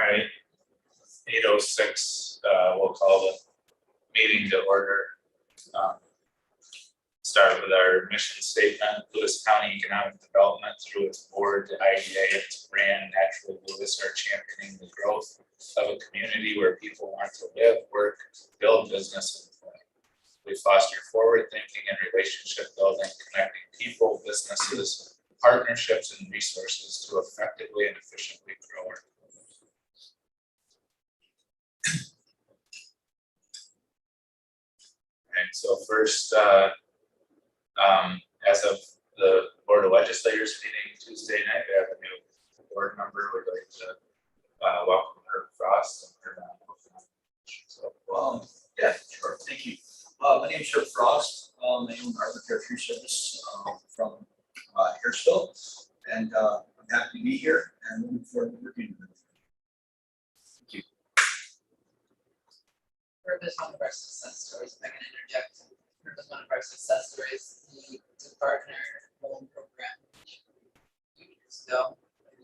All right, 8:06, we'll call the meeting to order. Start with our mission statement. Lewis County Economic Development through its board, the IDA, its brand, Natural Lewis, are championing the growth of a community where people want to live, work, build business, and play. We foster forward thinking and relationship building, connecting people, businesses, partnerships, and resources to effectively and efficiently grow our community. And so first, as of the Board of Legislators meeting Tuesday night, we have a new board member. We'd like to welcome Herb Frost. So, yeah, sure. Thank you. My name is Herb Frost. I own Arbiter Tree Service from Harrisville, and I'm happy to be here and looking forward to working with you. Thank you. Herb is one of our success stories. If I can interject, Herb is one of our success stories. He took part in our loan program a few years ago. And he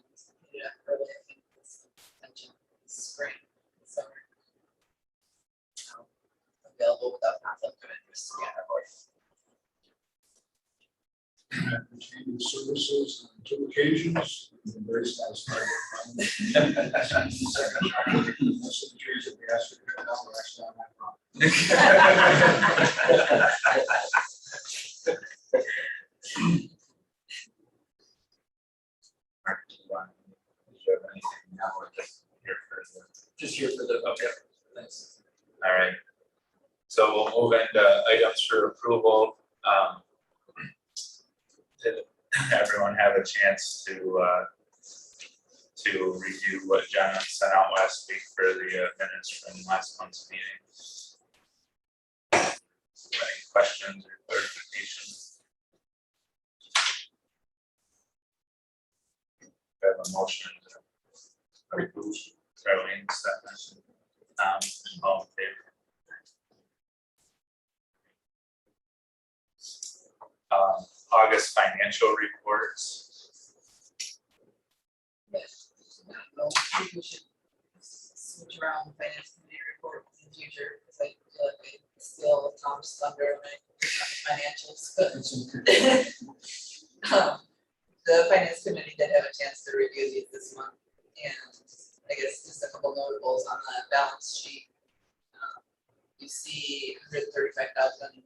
did it early, I think, this extension this spring, summer. Now available without conflict of interest to get our board. Retained services on 2 occasions. I'm very satisfied with them. Most of the trees that we asked you to cut down were actually on my property. Mark, do you have anything now or just here for the? Okay. Thanks. All right. So we'll move into items for approval. Did everyone have a chance to review what John sent out last week for the minutes from last month's meeting? Any questions or clarifications? We have a motion to approve. Caroline, second. All in favor? August financial reports. Yes. Well, I think we should switch around the finance committee report in the future because I feel like I steal Tom's thunder when I put on the financials. The finance committee did have a chance to review these this month, and I guess just a couple notables on the balance sheet. You see $135,000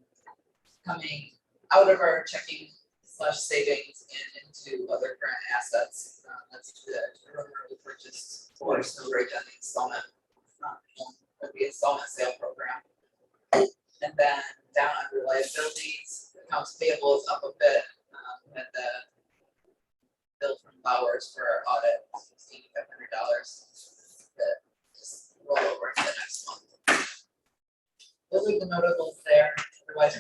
coming out of our checking / savings and into other current assets. That's the rumor we purchased for storage on the installment, the installment sale program. And then down under liabilities, accounts payable is up a bit. We had the bill from Bowers for our audit, $6,500. That just roll over into the next month. Those are the notables there. Otherwise,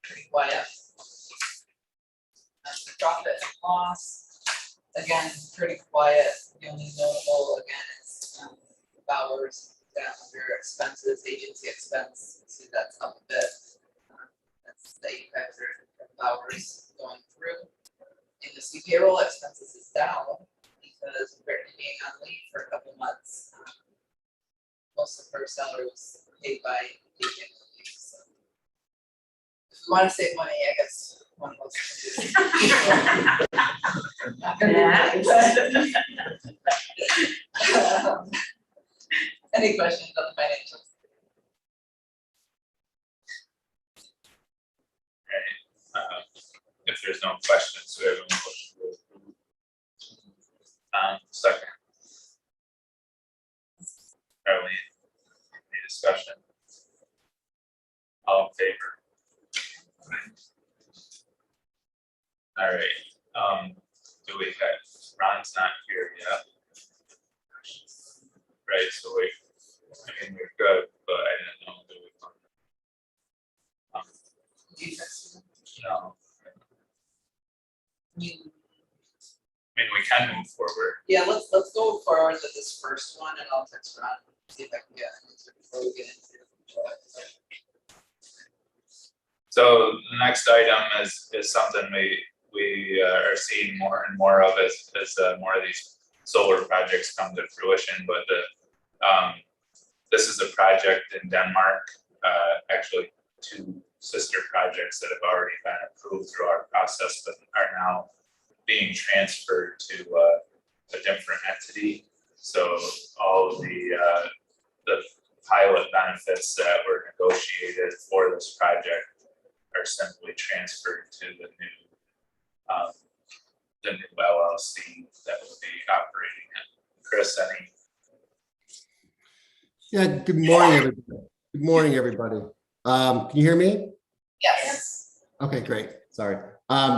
pretty quiet. The profit and loss, again, pretty quiet. The only notable again is Bowers down under expenses, agency expense. See that's up a bit. That's the factor from Bowers going through. And the see payroll expenses is down because Brittany being on leave for a couple months. Most of her salary was paid by agent leave. So if we want to save money, I guess one of us can do it. Any questions on the financials? Right. If there's no questions, we have a motion to approve. Second. Caroline, any discussion? All in favor? All right. Do we have Ron's not here yet? Right. So we're good, but I didn't know that we no. I mean, we can move forward. Yeah, let's go forward with this first one, and I'll text Ron, see if I can get an answer before we get into it. So the next item is something we are seeing more and more of as more of these solar projects come to fruition, but this is a project in Denmark, actually two sister projects that have already been approved through our process, but are now being transferred to a different entity. So all of the pilot benefits that were negotiated for this project are simply transferred to the new LLC that will be operating it. Chris, any? Yeah, good morning, everybody. Good morning, everybody. Can you hear me? Yes. Okay, great. Sorry.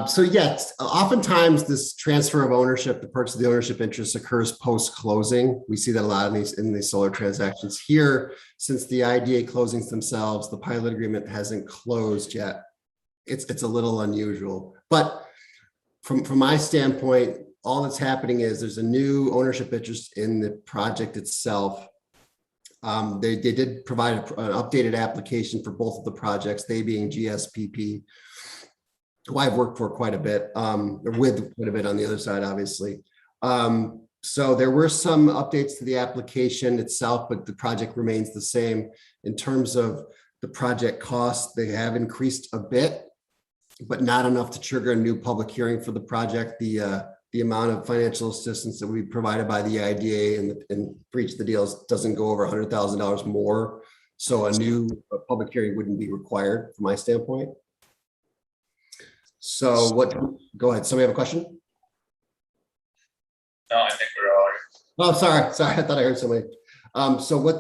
So yes, oftentimes this transfer of ownership, the purchase of the ownership interest occurs post-closing. We see that a lot in these solar transactions. Here, since the IDA closings themselves, the pilot agreement hasn't closed yet. It's a little unusual. But from my standpoint, all that's happening is there's a new ownership interest in the project itself. They did provide an updated application for both of the projects, they being GSPP, who I've worked for quite a bit, with quite a bit on the other side, obviously. So there were some updates to the application itself, but the project remains the same. In terms of the project costs, they have increased a bit, but not enough to trigger a new public hearing for the project. The amount of financial assistance that we provided by the IDA and for each of the deals doesn't go over $100,000 more. So a new public hearing wouldn't be required from my standpoint. So go ahead. Somebody have a question? No, I think we're all. Oh, sorry. I thought I heard somebody. So what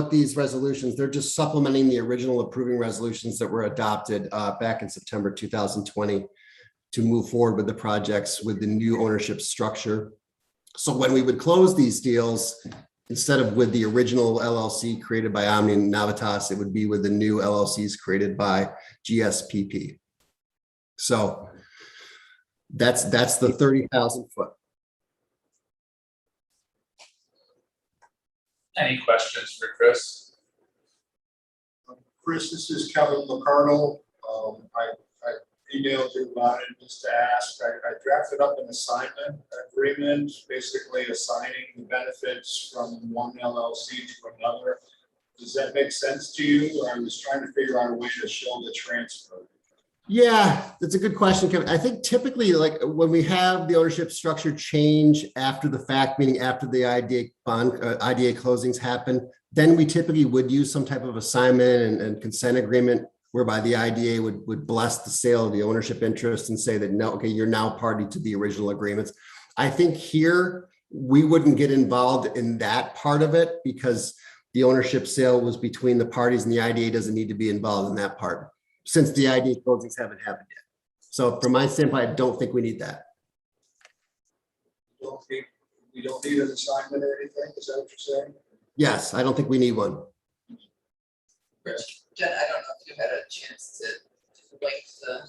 these resolutions, they're just supplementing the original approving resolutions that were adopted back in September 2020 to move forward with the projects with the new ownership structure. So when we would close these deals, instead of with the original LLC created by Omni and Navitas, it would be with the new LLCs created by GSPP. So that's the 30,000 foot. Any questions for Chris? Chris, this is Kevin McCardle. I emailed you about it just to ask. I drafted up an assignment agreement, basically assigning the benefits from one LLC to another. Does that make sense to you? I was trying to figure out a way to show the transfer. Yeah, that's a good question, Kevin. I think typically, like when we have the ownership structure change after the fact, meaning after the IDA closings happen, then we typically would use some type of assignment and consent agreement whereby the IDA would bless the sale of the ownership interest and say that, no, okay, you're now party to the original agreements. I think here we wouldn't get involved in that part of it because the ownership sale was between the parties and the IDA doesn't need to be involved in that part, since the IDA closings haven't happened yet. So from my standpoint, I don't think we need that. We don't need an assignment or anything, is that what you're saying? Yes, I don't think we need one. Jen, I don't know if you had a chance to link the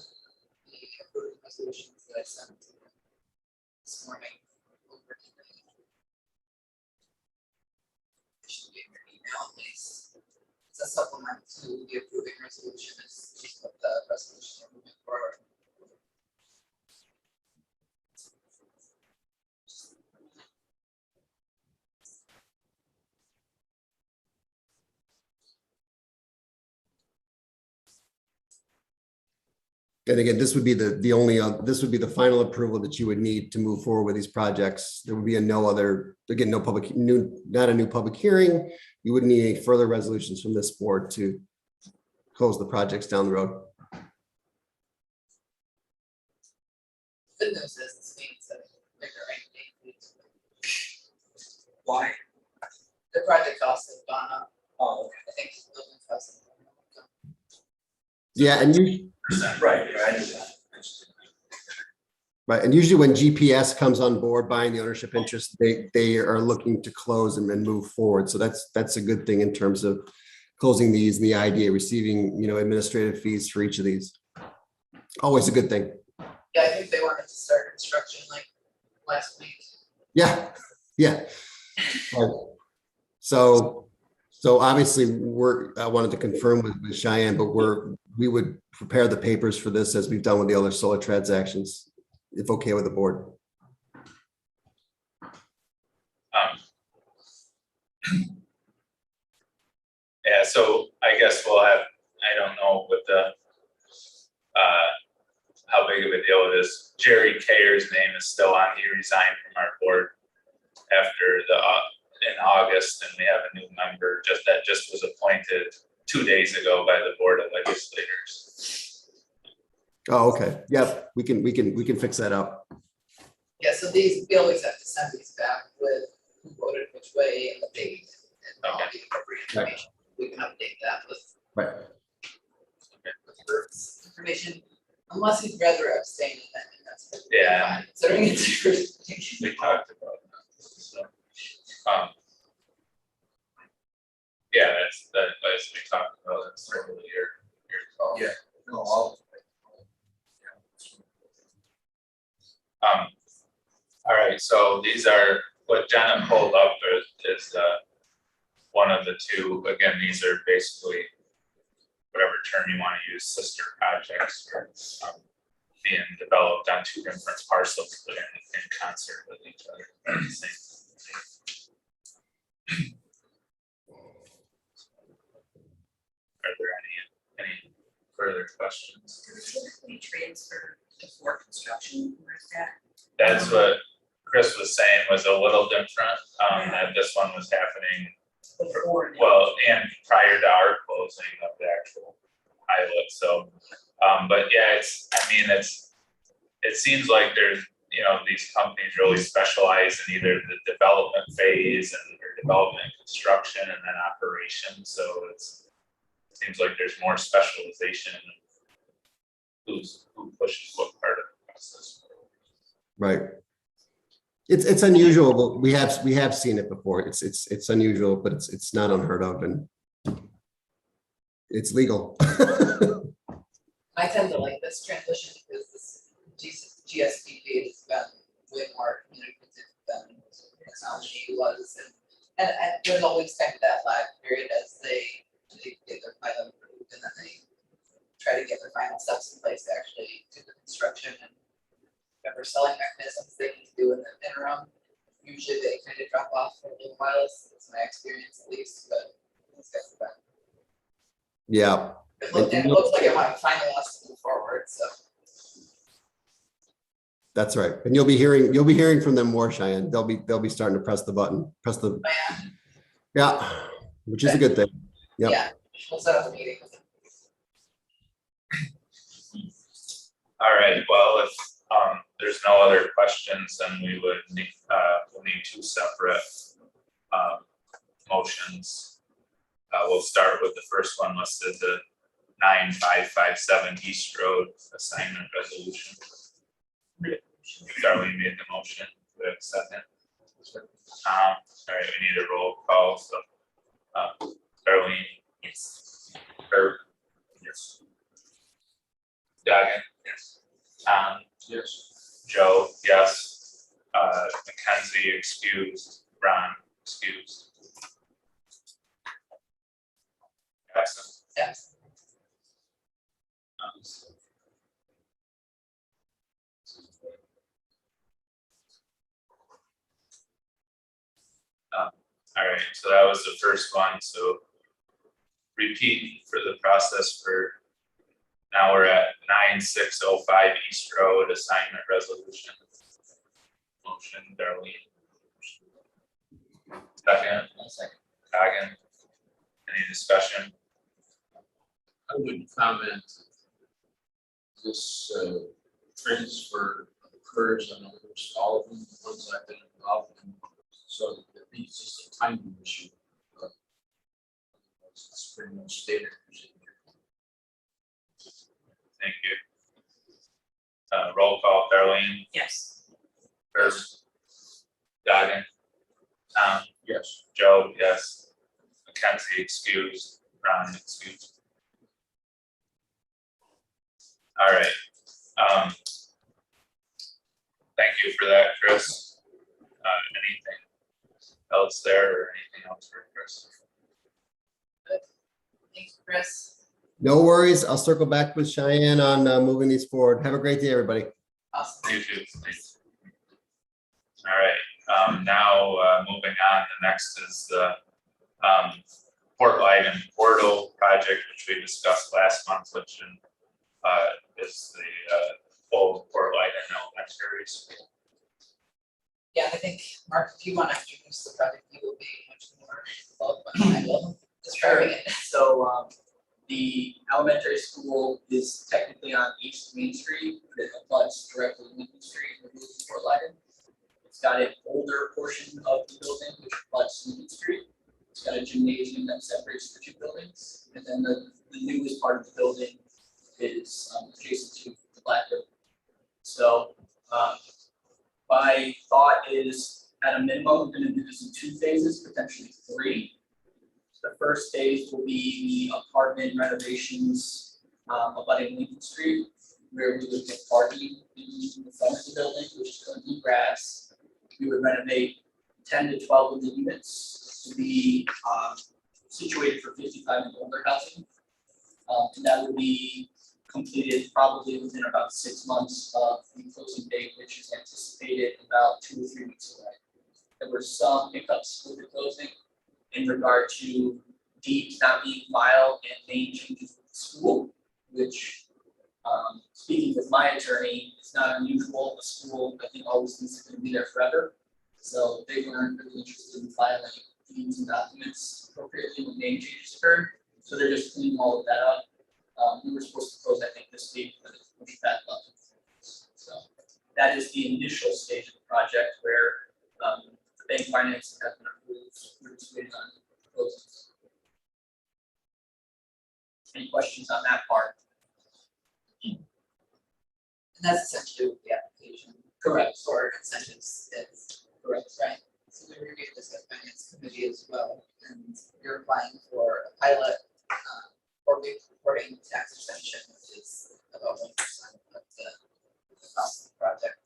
approved resolutions that I sent this morning over to me. It should be in your email, at least. It's a supplement to the approving resolution. It's just what the resolution are moving forward. And again, this would be this would be the final approval that you would need to move forward with these projects. There would be not a new public hearing. You wouldn't need any further resolutions from this board to close the projects down the road. Good news is this means that they're right. Why? The project costs have gone up. Oh, I think the building costs have gone up. Yeah, and you right, I knew that. right, and usually when GPS comes on board buying the ownership interest, they are looking to close and move forward. So that's a good thing in terms of closing these and the IDA receiving, administrative fees for each of these. Always a good thing. Yeah, I think they wanted to start construction like last week. Yeah. Right. So obviously I wanted to confirm with Cheyenne, but we would prepare the papers for this as we've done with the other solar transactions, if okay with the board. Yeah, so I guess we'll have, I don't know what the, how big of a deal it is. Jerry Kayer's name is still on, he resigned from our board after in August, and we have a new member that just was appointed 2 days ago by the Board of Legislators. Oh, okay. Yep. We can fix that up. Yeah, so these, we always have to send these back with who voted which way and the date and all the appropriate information. We can update that with Right. Bert's information, unless he'd rather abstain, then that's perfectly Yeah. fine, considering it's your first. We talked about that, so. Yeah, that's, as we talked about, it's certainly your call. Yeah. No, I'll. All right, so these are, what Jenna pulled up is one of the two, again, these are basically whatever term you want to use, sister projects or being developed on two different parcels, but in concert with each other. Are there any further questions? Any transfer to for construction, where's that? That's what Chris was saying was a little different, that this one was happening, Before. well, and prior to our closing of the actual pilot, so, but yeah, it seems like there's, these companies really specialize in either the development phase and or development, construction, and then operation, so it seems like there's more specialization in who pushes what part of the process. Right. It's unusual, but we have seen it before. It's unusual, but it's not unheard of, and it's legal. I tend to like this transition because this GSPP has been way more communicative than technology was, and there's always kind of that lag period as they get their pilot approved, and then they try to get their final steps in place to actually do the construction and whatever selling mechanisms they need to do in the interim. Usually they kind of drop off for a little while, that's my experience at least, but these guys have been. Yeah. It looks like it might finally wants to move forward, so. That's right. And you'll be hearing from them more, Cheyenne. They'll be starting to press the button, yeah, which is a good thing. Yep. Yeah, we'll set up a meeting with them. All right, well, if there's no other questions, then we would need, we'll need two separate motions. We'll start with the first one listed, the 9557 East Road assignment resolution. Darlene made the motion, we have a second. All right, we need a roll call, so Darlene. Yes. Herb. Yes. Dagan. Yes. Tom. Yes. Joe, yes. Mackenzie excused. Ron excused. Jackson. Yes. All right, so that was the first one, so repeat for the process for, now we're at 9605 East Road assignment resolution. Motion, Darlene. Second. Hagen. Any discussion? I would comment this transfer occurs on almost all of them, the ones I've been involved in. So it's just a timing issue. It's pretty much standard procedure. Thank you. Roll call, Darlene. Yes. First. Dagen. Tom. Yes. Joe, yes. Mackenzie excused. Ron excused. All right. Thank you for that, Chris. Anything else there or anything else for Chris? Thanks, Chris. No worries. I'll circle back with Cheyenne on moving these forward. Have a great day, everybody. Awesome. You too. Thanks. All right. Now moving on, the next is the Port Light and Portal project, which we discussed last month, which is the old Port Light and elementary school. Yeah, I think, Mark, if you want to introduce the project, you will be much more qualified than I will describing it. So, the elementary school is technically on East Main Street, but it abuts directly Lincoln Street and Fort Lyden. It's got an older portion of the building which abuts Lincoln Street. It's got a gymnasium that separates the two buildings, and then the newest part of the building is adjacent to the Black Building. So, my thought is, at a minimum, we're going to do this in 2 phases, potentially 3. The first phase will be the apartment renovations abutting Lincoln Street, where we would put parking in the front of the building, which is going to be grass. We would renovate 10 to 12 of the units to be situated for 55 and older housing. And that would be completed probably within about 6 months of the closing date, which is anticipated about 2 or 3 weeks away. There were some hiccups with the closing in regard to deeds not being filed and name changes with the school, which, speaking with my attorney, it's not unusual. The school, I think, always thinks it's going to be there forever. So they weren't really interested in filing deeds and documents appropriately when name changes occur. So they're just cleaning all of that up. We were supposed to close, I think, this week, but it's pushed back up. So that is the initial stage of the project where the bank financing has been approved. We're just waiting on closing. Any questions on that part? And that's essentially what the application. Correct. For incentives is. Correct. Right. So we reviewed this at finance committee as well, and you're applying for a pilot for reporting tax exemption, which is about 1% of the cost of the project,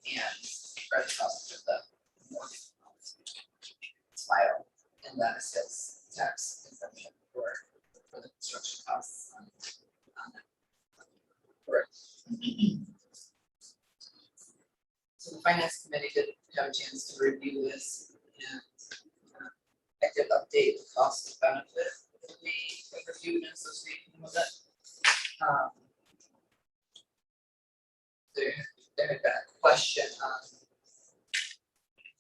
and the cost of the mortgage file, and that is his tax exemption for the construction costs on that. Correct. So the finance committee did have a chance to review this, and I did update the cost benefit that we reviewed in association with it. There had been a question on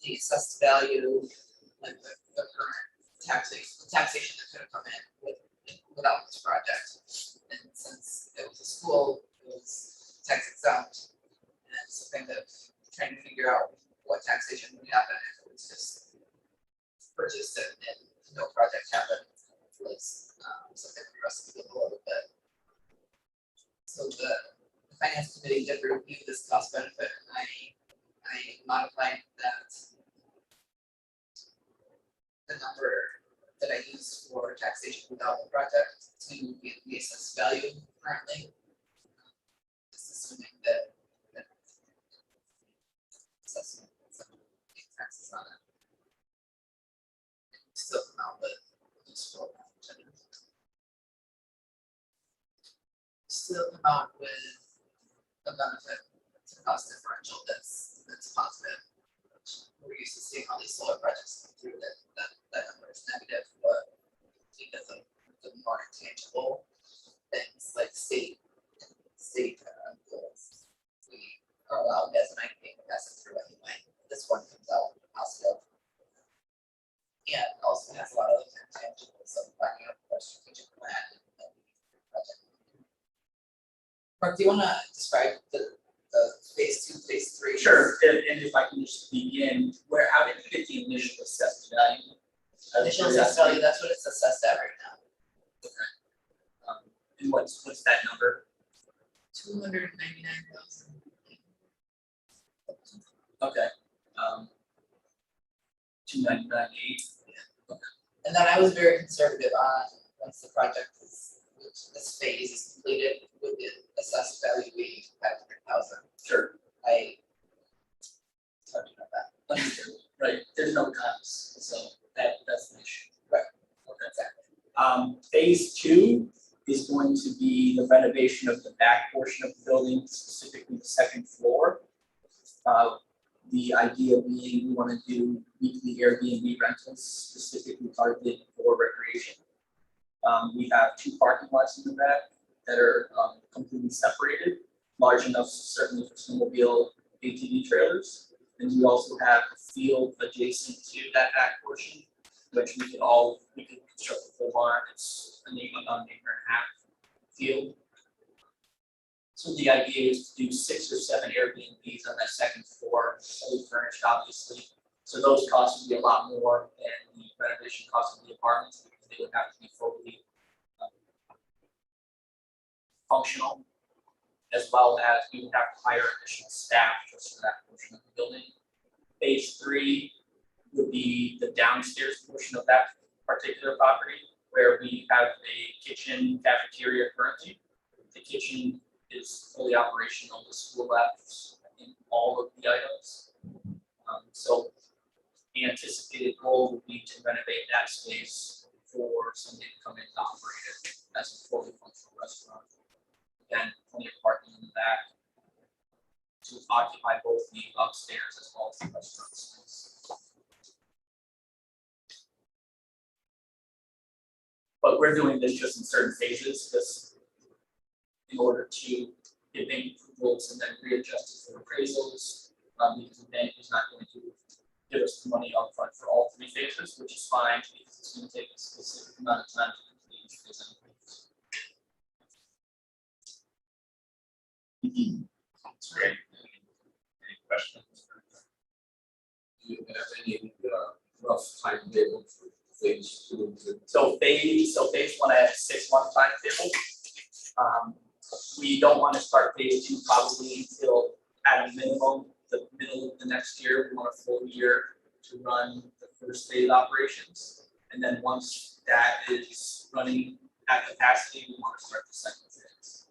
the assessed value, like the current taxation that could have come in without this project. And since it was a school, it was tax exempt, and so kind of trying to figure out what taxation would happen if it was just purchased and no project happened. Was something for us to look a little bit. So the finance committee did review this cost benefit, and I modified that the number that I used for taxation without the project to be the assessed value currently. Just assuming that assessment taxes on it. Still come out with useful. Still come out with a benefit to cost differential that's positive. We're used to seeing all these solar projects come through that number is negative, but because of the more intangible things like state goals, we are allowed as an IP to pass it through anyway. This one comes out positive. Yeah, it also has a lot of intangibles of planning out the strategic plan and project. Mark, do you want to describe the phase 2, phase 3? Sure, and if I can just begin, how did you get the initial assessed value? Initial assessed value, that's what it's assessed at right now. Okay. And what's that number? 299,000. Okay. 299.8. And then I was very conservative on once the project is, this phase is completed, with the assessed value being 500,000. Sure. I talked about that. Understood. Right. There's no comps, so that's an issue. Right. Okay. Exactly. Phase 2 is going to be the renovation of the back portion of the building, specifically the second floor. The idea being we want to do weekly Airbnb rentals specifically targeted for recreation. We have 2 parking lots in the back that are completely separated, large enough certainly for snowmobile ATV trailers. And we also have a field adjacent to that back portion, which we could construct a full barn. It's about an 1.5 acre field. So the idea is to do 6 or 7 Airbnbs on that second floor, fully furnished, obviously. So those costs would be a lot more than the renovation cost of the apartments because they would have to be fully functional, as well as we would have to hire additional staff just for that portion of the building. Phase 3 would be the downstairs portion of that particular property, where we have a kitchen cafeteria currently. The kitchen is fully operational, the school labs in all of the items. So the anticipated goal would be to renovate that space for somebody to come in and operate it as a fully functional restaurant. Again, plenty of parking in the back to occupy both the upstairs as well as the restaurant space. But we're doing this just in certain phases, just in order to get bank approvals and then readjust it for appraisals. Because the bank is not going to give us the money up front for all 3 phases, which is fine because it's going to take a specific amount of time to complete each phase. That's great. Any questions? Do you have any rough timetable for phase 2? So phase 1 I have a 6-month timetable. We don't want to start phase 2 probably until at a minimum the middle of the next year. We want a full year to run the first phase operations, and then once that is running at capacity, we want to start the second phase.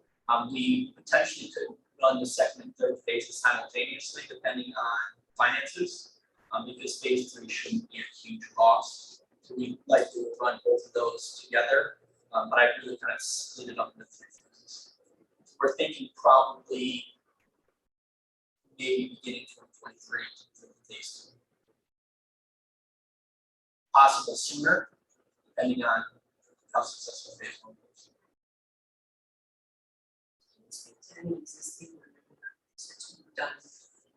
We potentially could run the second and third phases simultaneously, depending on finances, because phase 3 shouldn't be a huge cost. So we'd like to run both of those together, but I really kind of split it up into 3 phases. We're thinking probably maybe beginning 2023 for phase 2. Possible sooner, depending on how successful phase 1 goes. Any existing done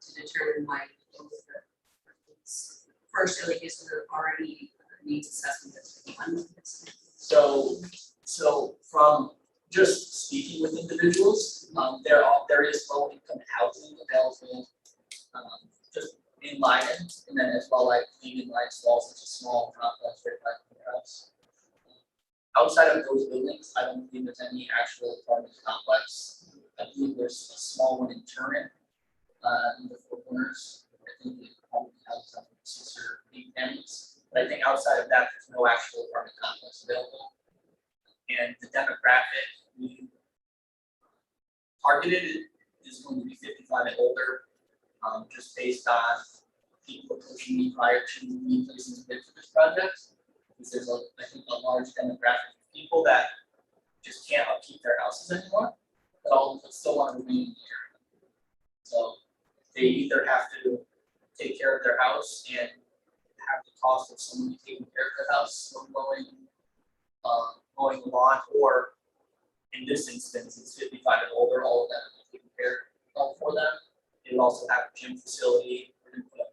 to determine why those are first really is there already needs assessment that's done. So from just speaking with individuals, there is low income housing available just in Leiden, and then as well like being in Leiden Small, such a small complex right by the house. Outside of those buildings, I don't think there's any actual apartment complex. I believe there's a small one in Turner, in the Four Corners. I think it probably has 6 or 8 families. But I think outside of that, there's no actual apartment complex available. And the demographic we targeted is going to be 55 and older, just based on people approaching me prior to me placing a bid for this project. Because there's I think a large demographic of people that just can't upkeep their houses anymore, but still want to remain in the area. So they either have to take care of their house and have the cost of somebody taking care of their house, or mowing the lawn, or in this instance, it's 55 and older, all of them are taken care of for them. It will also have a gym facility, we're going to put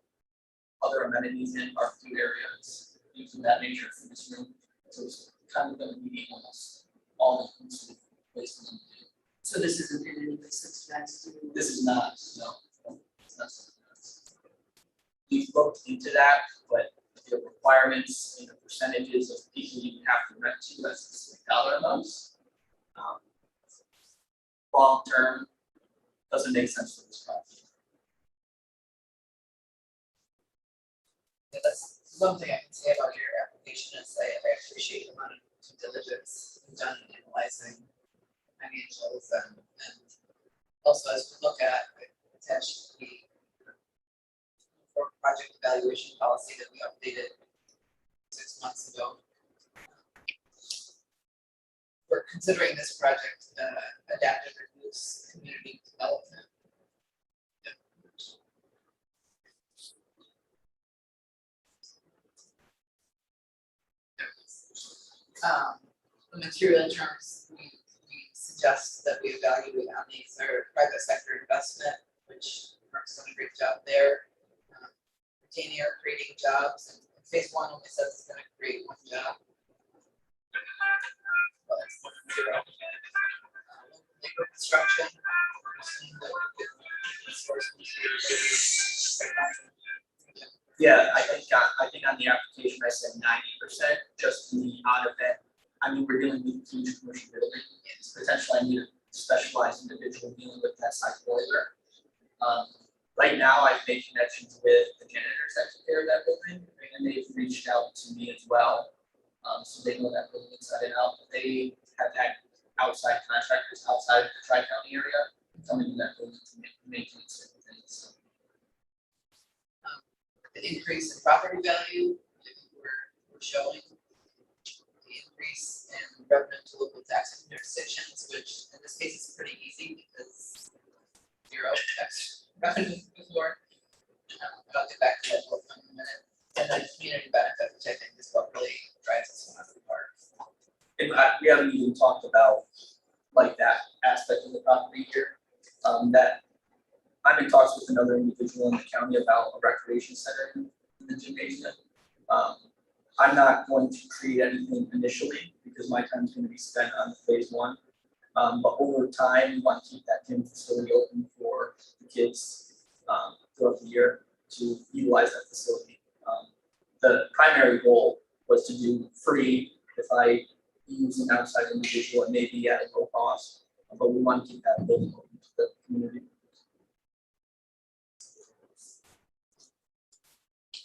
other amenities in, our food areas, things of that nature for this room. So it's kind of going to be almost all inclusive place for them to do. So this isn't in any way subsidized. This is not, no, it's not something else. We've looked into that, but the requirements and the percentages of people you have to rent to as specific dollar amounts, long term, doesn't make sense for this project. Yeah, that's one thing I can say about your application is I appreciate the amount of due diligence you've done in analyzing financials and also as we look at potentially for project evaluation policy that we updated 6 months ago. We're considering this project adaptive reuse community development. The material terms we suggest that we evaluate on these are private sector investment, which Mark's done a great job there. Retaining or creating jobs, and phase one only says it's gonna create one job. But it's more than zero. Labor construction, we're seeing that we could source materials. Yeah, I think on the application, I said 90%, just in the odd event. I mean, we're dealing with a huge commercial building, it's potentially I need a specialized individual dealing with that site boiler. Right now, I've made connections with the janitors that take care of that building, and they've reached out to me as well. So they know that building inside and out, but they have had outside contractors outside of the tri-county area coming to that building to maintain certain things, so. The increase in property value, we're showing the increase in revenue to local tax jurisdictions, which in this case is pretty easy because zero tax revenue before. I'll get back to that in a minute. And then community benefit, which I think is what really drives us on the part. And we haven't even talked about like that aspect of the property here, that I'm in talks with another individual in the county about a recreation center in the gymnasium. I'm not going to create anything initially because my time is going to be spent on phase one. But over time, we want to keep that gym facility open for the kids throughout the year to utilize that facility. The primary goal was to do free if I use an outside individual and maybe at a low cost, but we want to keep that building open to the community.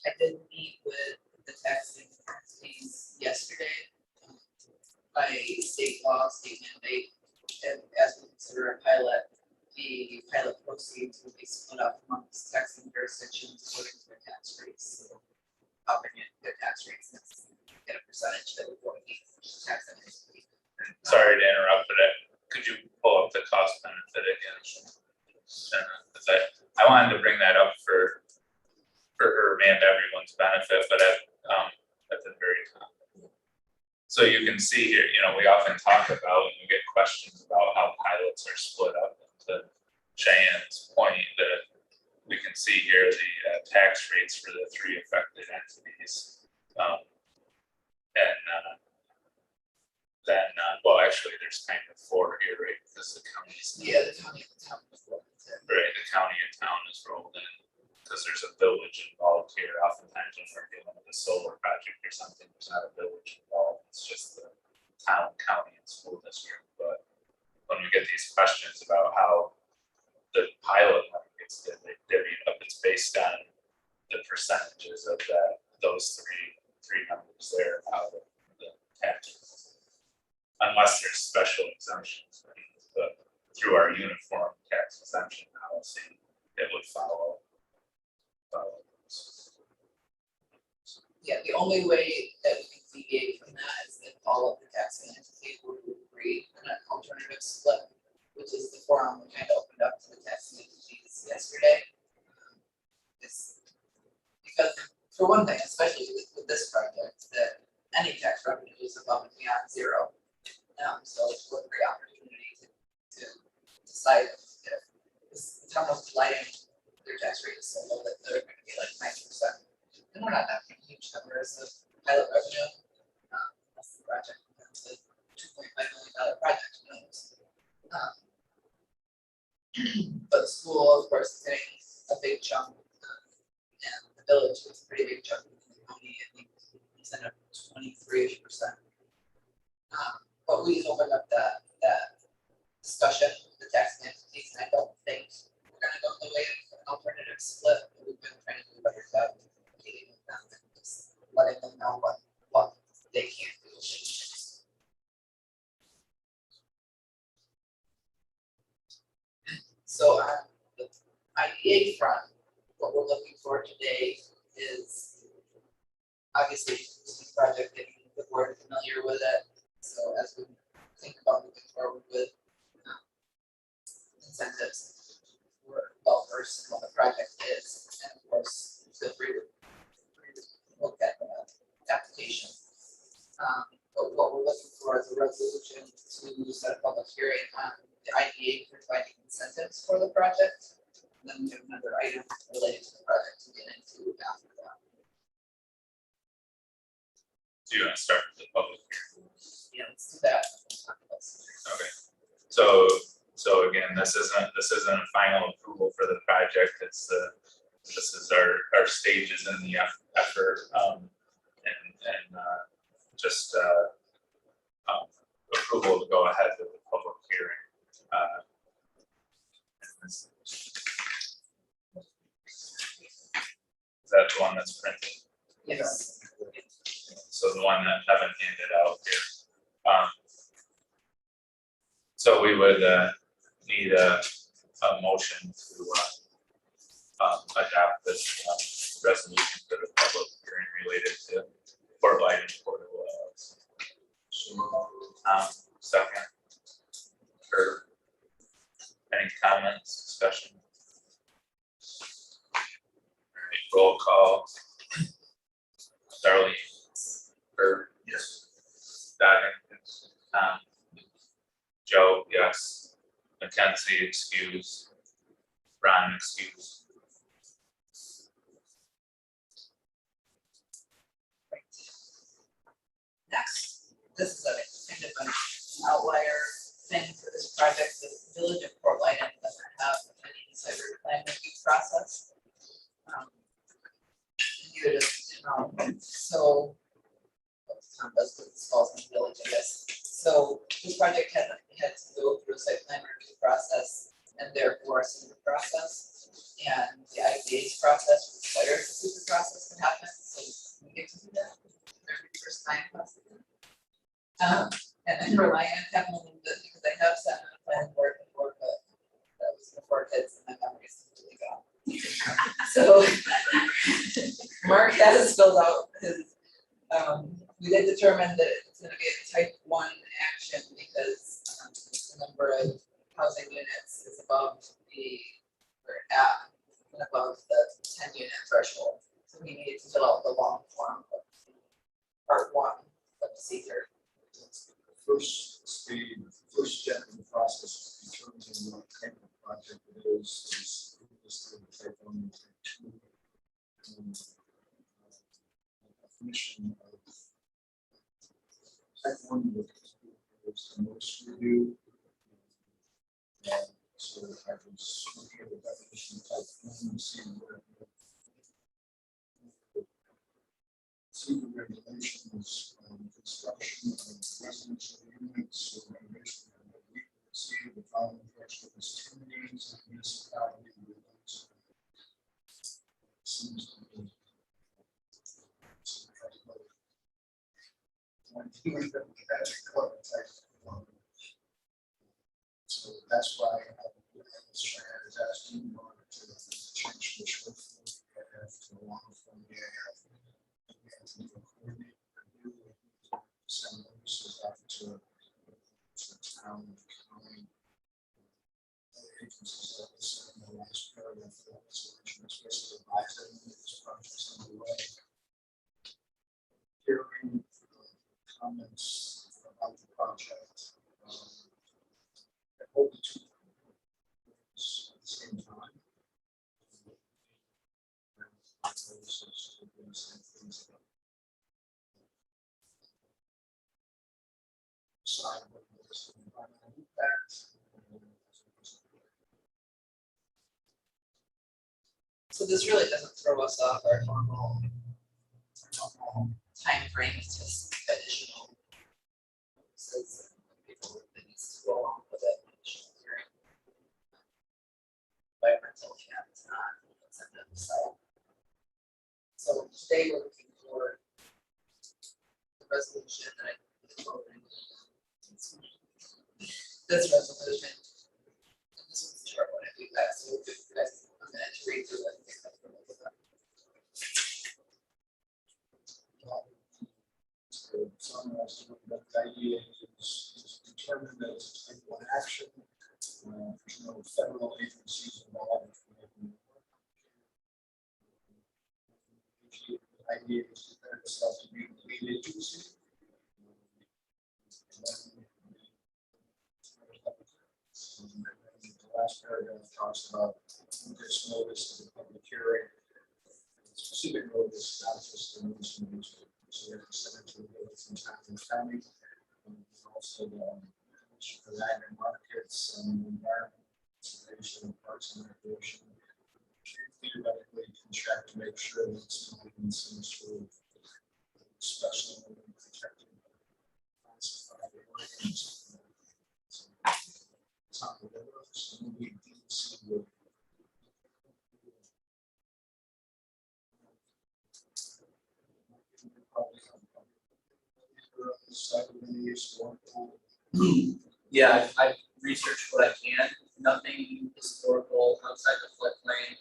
I did meet with the taxing entities yesterday. By state law, state mandate, and as we consider a pilot, the pilot proceeds will be split up amongst taxing jurisdictions according to their tax rates. So, upping it, their tax rates, that's get a percentage that would go to each tax entity. Sorry to interrupt, but could you pull up the cost benefit again? Because I wanted to bring that up for her and everyone's benefit, but at the very top. So you can see here, we often talk about, and we get questions about how pilots are split up. To Cheyenne's point, that we can see here the tax rates for the three affected entities. Then, well, actually, there's kind of four here, right? Because the counties. Yeah, the county before. Right, the county and town is rolled in, because there's a village involved here. Oftentimes when we're dealing with a solar project or something, there's not a village involved, it's just the town, county, and school district. But when we get these questions about how the pilot money gets divvied up, it's based on the percentages of those three numbers there out of the taxes. Unless there's special exemptions, right? But through our uniform tax exemption policy, it would follow. Yeah, the only way that we can deviate from that is if all of the taxing entities were to agree on an alternative split, which is the forum we kind of opened up to the taxing entities yesterday. It's because, for one thing, especially with this project, that any tax revenue is above and beyond zero. So it's a great opportunity to decide if the town of lighting, their tax rate is so low that they're going to be like 90%. And we're not that huge numbers of pilot revenue. That's the project. That's a $2.5 million project. But the school, of course, is getting a big chunk, and the village is a pretty big chunk of the county. I think it's at 23%. But we opened up that discussion with the tax entities, and I don't think we're gonna go the way of an alternative split, but we've been trying to do a better job of communicating with them and just letting them know what they can do. So on the IDA front, what we're looking for today is obviously this project, getting the board familiar with it. So as we think about moving forward with incentives, we're well versed in what the project is, and of course, feel free to look at the application. but what we're looking for is a resolution to set a public hearing on the IDA providing incentives for the project. And then we have another item related to the project to get into after that. Do you want to start with the public hearing? Yeah, let's do that. Okay, so again, this isn't a final approval for the project, this is our stages in the effort, and just approval to go ahead with the public hearing. Is that the one that's printed? Yes. So the one that Kevin handed out here. So we would need a motion to adopt this resolution for the public hearing related to Fort Light and Port Oils. Second. Or any comments, discussion? All right, roll call. Darlene. Herb. Yes. Diane. Tom. Joe, yes. Mackenzie, excuse. Ron, excuse. Next, this is a kind of an outlier thing for this project. The village of Port Lighton doesn't have any site plan review process. Neither does, so Tom does, but this falls in the village, I guess. So this project had to go through a site plan review process and therefore a super process. And the IDA's process requires a super process to happen, so we get to do that every first time possible. And then relying on Kevin because I have sat on a planning board before, but that was before kids and my memories really gone. So Mark has filled out his, we did determine that it's gonna be a type 1 action because the number of housing units is above the, or at and above the 10 unit threshold. So we needed to fill out the long form of part 1 of the seeker. The first step in the process determining what type of project it is the type 1 and type 2. And, definition of type 1 is the most review. So I was looking at the definition of type 1 and seeing where the regulations, construction of residential units or renovation of the following threshold is 10 units of municipality. Seems to be so that's why Sharon is asking in order to change the short form AF to the long form AF. We have to coordinate review send notices out to town and county agencies that was in the last paragraph of the resolution, especially advising this project underway. Hearing comments about the project. I hope the two at the same time. Decide what was the environmental impact. So this really doesn't throw us off our normal time frame, it's just additional. Says people that needs to go along with it. Additional hearing. Environmental cap is not incentive, so today we're looking for the resolution that I this resolution. And this one's a short one, I do that, so if you guys, I'm gonna have to read through it. To summarize what the idea is determined that it's a type 1 action. There's no federal agencies involved. The idea is to declare itself to be the lead agency. last paragraph talks about this notice of the public hearing. Specific notice, not just the notice in the newspaper. So we have to send it to the village and town and county. Also the for ag and markets and environment, conservation, parks and recreation. Theoretically, can check to make sure that it's not in some sort of special protected classified areas. It's not the river, so we see the Yeah, I've researched what I can, nothing historical outside the floodplain.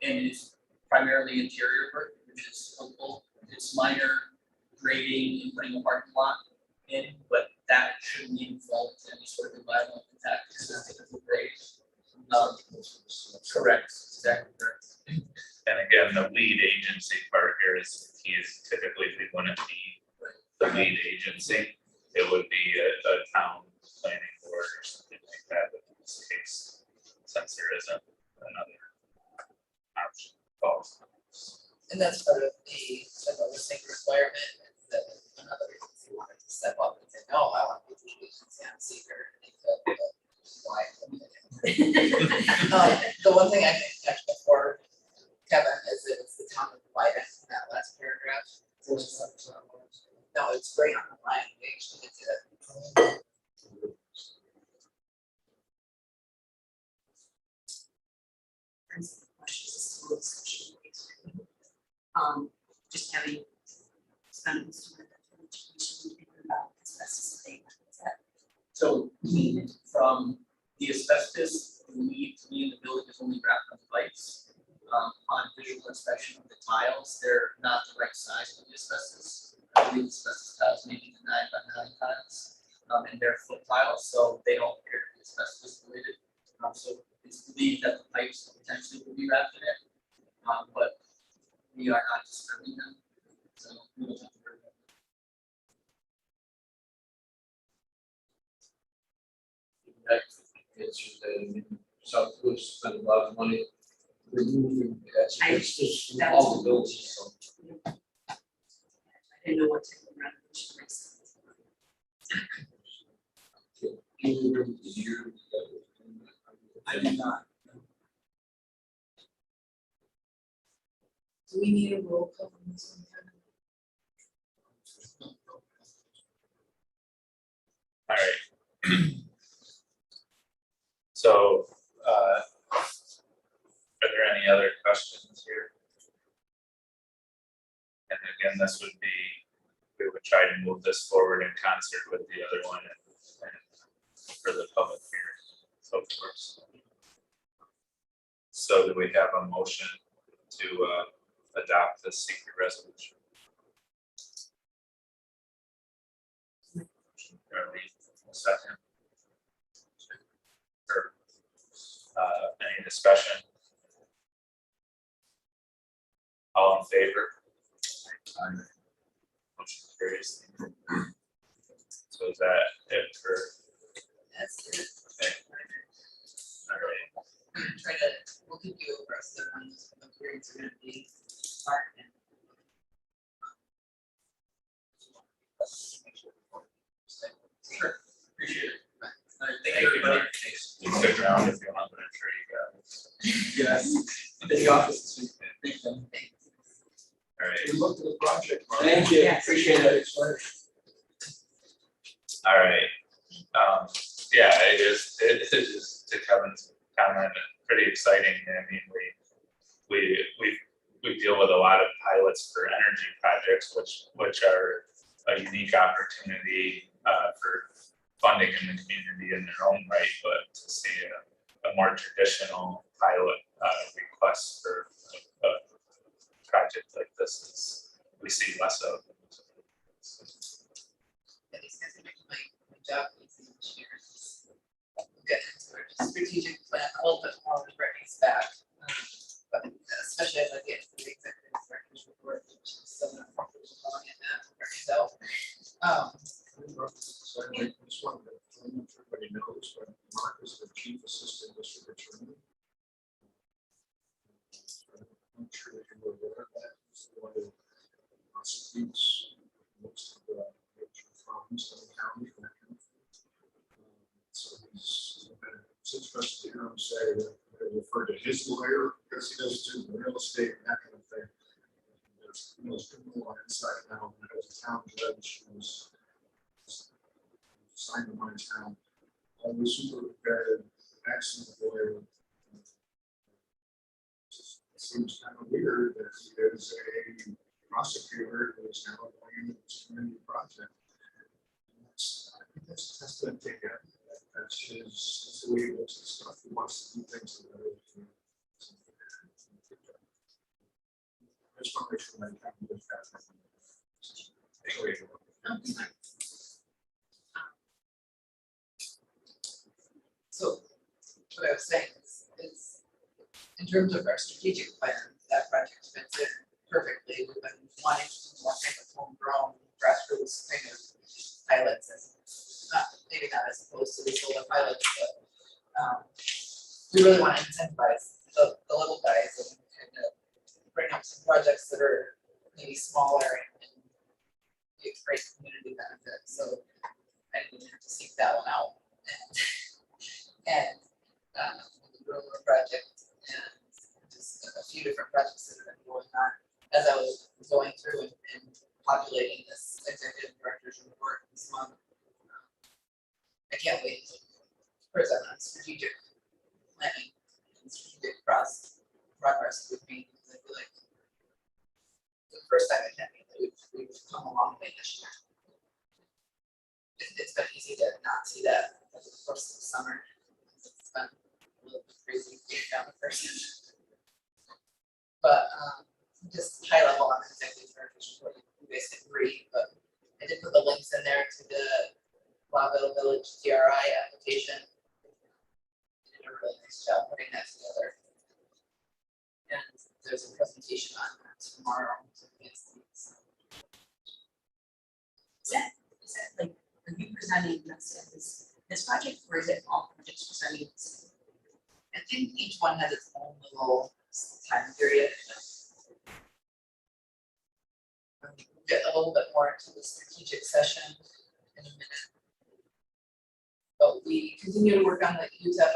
And it's primarily interior work, which is helpful. It's minor grading and putting a parking lot in, but that shouldn't even fall into any sort of environmental impact, because it's typical grade. Correct, exactly correct. And again, the lead agency part here is key. Is typically we wouldn't be the lead agency, it would be a town planning board or something like that. But in this case, since there isn't another option, falls. And that's part of the same requirement, that another agency wanted to step up and say, no, I want to be the agency on seeker. Why? The one thing I didn't catch before, Kevin, is that it's the town of White in that last paragraph. No, it's great on the line, we actually did it. Just having spent most of my education thinking about asbestos abatement, is that So from the asbestos, the lead to me in the building is only wrapped on pipes. On visual inspection of the tiles, they're not the right size for the asbestos. I believe asbestos tiles may be 9x9 tiles, and they're foot tiles, so they don't appear to be asbestos related. So it's believed that the pipes potentially will be wrapped in it, but we are not disturbing them, so we don't have to worry about it. It's Southwest spent a lot of money removing asbestos from all the buildings. So I didn't know what type of renovation makes sense. do you remember the year that was done? I do not. Do we need a roll call on this one, Kevin? All right. So, are there any other questions here? And again, this would be, we would try to move this forward in concert with the other one and for the public hearing, so forth. So do we have a motion to adopt this secret resolution? A second. Or, any discussion? All in favor? Motion carries. So is that it for? That's it. Okay. All right. Try to, we'll keep you abreast of when the periods are gonna be hard and. Sure, appreciate it. All right, Thank thank you, you, everybody. Mark. You stick around if you want, but I'm sure you got it. Yes, I'm in the office this week. Thank you. All right. We looked at the project. Mark. Thank you, Yes. appreciate it. All right, yeah, it is to Kevin's comment, pretty exciting. I mean, we deal with a lot of pilots for energy projects, which are a unique opportunity for funding in the community in their own right, but to see a more traditional pilot request for a project like this is, we see less of. Yeah, these guys are making my job easy this year. We'll get into our strategic plan a little bit more when Brittany's back. But especially as I get to the executive director's report, which is still not calling it that, Brittany's out. So I just wanted to, everybody knows, but Mark is the chief of notice of return. I'm sure that you were aware of that. It's one of the prosecutes most of the major problems in the county. So it's interesting to hear him say that they refer to his lawyer because he does do real estate and that kind of thing. There's criminal insight now, and there's a town judge who's signed in my town. Always super prepared, excellent lawyer. It seems kind of weird that he is a prosecutor who is now going into this community project. I think that's a testament to him. That's the way he looks at stuff. He wants to do things that are. I just want to make sure that I have this anyway. So what I was saying is in terms of our strategic plan, that project fits in perfectly. We've been wanting to do more kind of homegrown grassroots kind of pilots, and maybe not as opposed to the solar pilots, but we really want to incentivize the little guys and kind of bring up some projects that are maybe smaller and be a great community benefit. So I didn't have to seek that one out. And the rural project and just a few different projects that have been going on as I was going through and populating this executive director's report this month. I can't wait to present on strategic planning and strategic progress with me. I feel like the first time it hit me that we've come a long way this year. It's been easy to not see that over the course of the summer. It's been a little bit crazy being down the person. But just high level on executive director's report, you guys can read, but I did put the links in there to the Blaville Village DRI application. I did a really nice job putting that together. And there's a presentation on that tomorrow. Is that like, are you presenting this project, or is it all projects presenting? I think each one has its own little time period. We'll get a little bit more into the strategic session in a minute. But we continue to work on the UTEP. I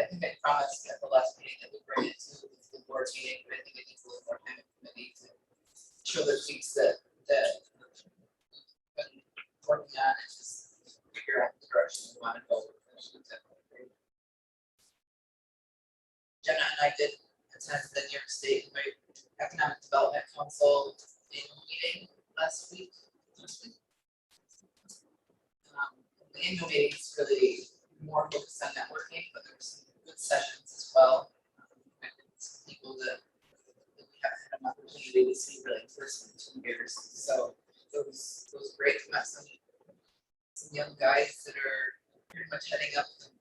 think I promised at the last meeting that we'd bring it to the board meeting, but I think it needs a little more time in committee to show the tweaks that we've been working on and just figure out the direction we want to go with the UTEP. Jenna and I did attend the New York State Economic Development Council annual meeting last week. The annual meeting is really more focused on networking, but there's some good sessions as well. Some people that we haven't had an opportunity to see really in person in 2 years. So it was great to meet some young guys that are pretty much heading up the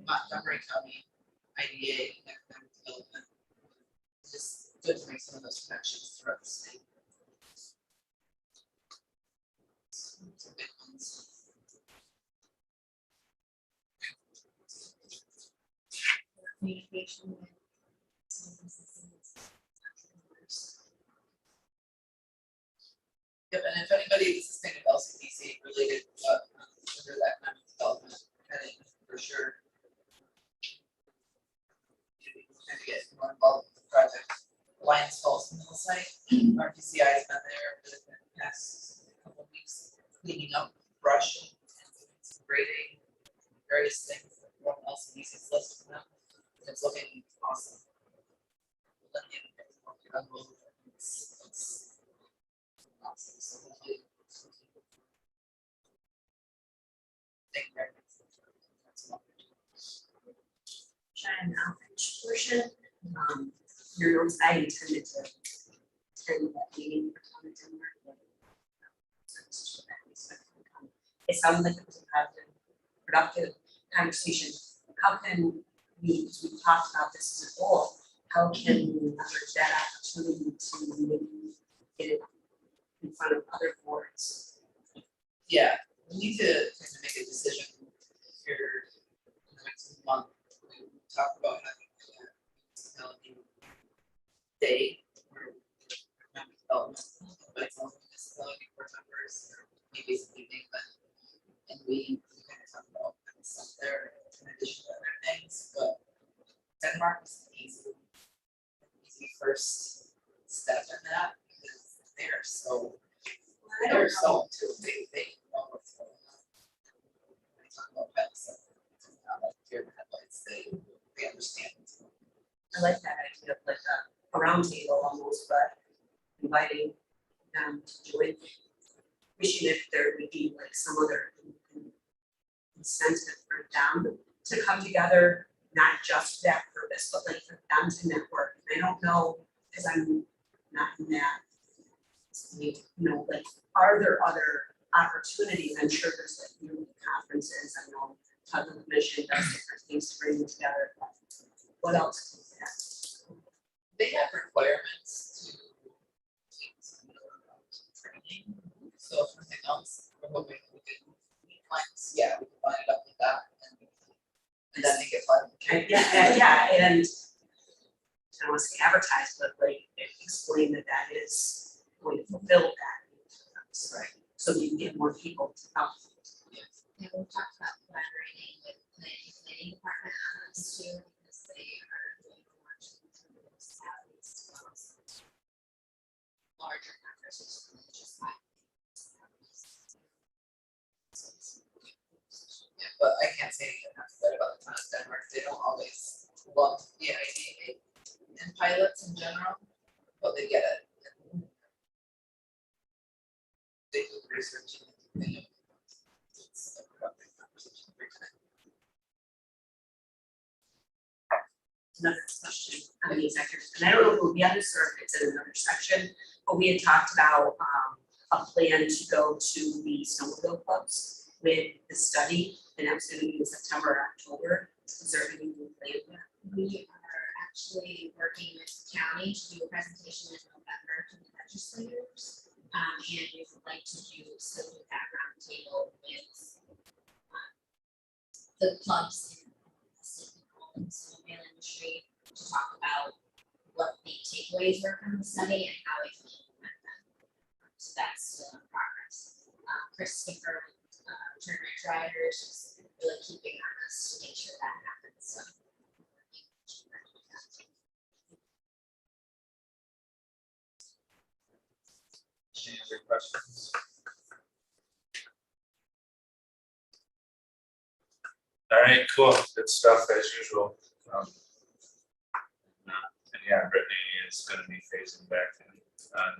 Montgomery County IDA and economic development. It's just good to make some of those connections throughout the state. Some big ones. Communication with some businesses. Yep, and if anybody is thinking of LCDC related under that kind of development, heading for sure. Trying to get more involved with the project. Lions Falls Mill site, our DCI has been there for the past couple of weeks, cleaning up brush and some grading, various things that everyone else in these listed now. It's looking awesome. It's awesome. So hopefully, thank you very much. That's all. And outreach portion, your notes, I intended to attend that meeting for Tom and Denver. It sounded like it was a productive conversation. How can we talked about this as a goal, how can we leverage that opportunity to maybe get it in front of other boards? Yeah, we need to kind of make a decision here in the month, we talked about having a municipality day where economic development, by some municipality board members, or maybe it's an evening, but and we kind of talk about kind of stuff there in addition to other things, but Denmark is an easy first step in that because they're so, I don't they're know. so into a big thing. About what's going on. When they talk about pets, like deer in the headlights, they understand. I like that idea of like a round table almost, but inviting them to join. Wishing if there would be like some other incentive for them to come together, not just for that purpose, but like for them to network. And I don't know, because I'm not in that. You know, like, are there other opportunities? I'm sure there's like yearly conferences. I know the commission does different things to bring them together. But what else is that? They have requirements to take some training. So if nothing else, we're hoping we can clients, yeah, we can line it up with that and then they get funded. Yeah, and I don't want to say advertise, but like explain that that is going to fulfill that. Right. So you can get more people to come. Yeah, we've talked about collaborating with the planning department on this too, because they are doing a large salaries, larger conversations than just like. Yeah, but I can't say anything enough good about the town of Denmark. They don't always love the idea and pilots in general, but they get it. They do the research and they know. It's a productive conversation every time. Another question on the executive, and I don't know if it will be on this or if it's in another section, but we had talked about a plan to go to the snowmobile clubs with the study, and that was going to be in September or October. Is there anything we planned for that? We are actually working with the county to do a presentation in November to the legislators. And we would like to do so with that roundtable with the clubs in the state and snowmobile industry to talk about what the takeaways were from the study and how we can implement them. So that's still in progress. Chris Skipper, Return Rich Riders, is really keeping on us to make sure that happens. So. Any other questions? All right, cool, good stuff as usual. And yeah, Brittany is gonna be phasing back in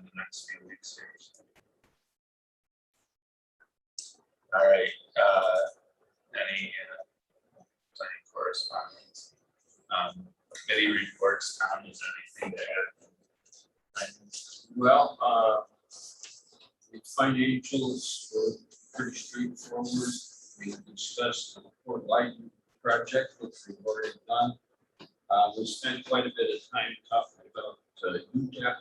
the next few weeks here. So. All right, any correspondence? Committee reports, Tom, is there anything to add? Well, the financials were pretty straightforward. We discussed the Fort Lighting project, which we've already done. We spent quite a bit of time talking about UTEP.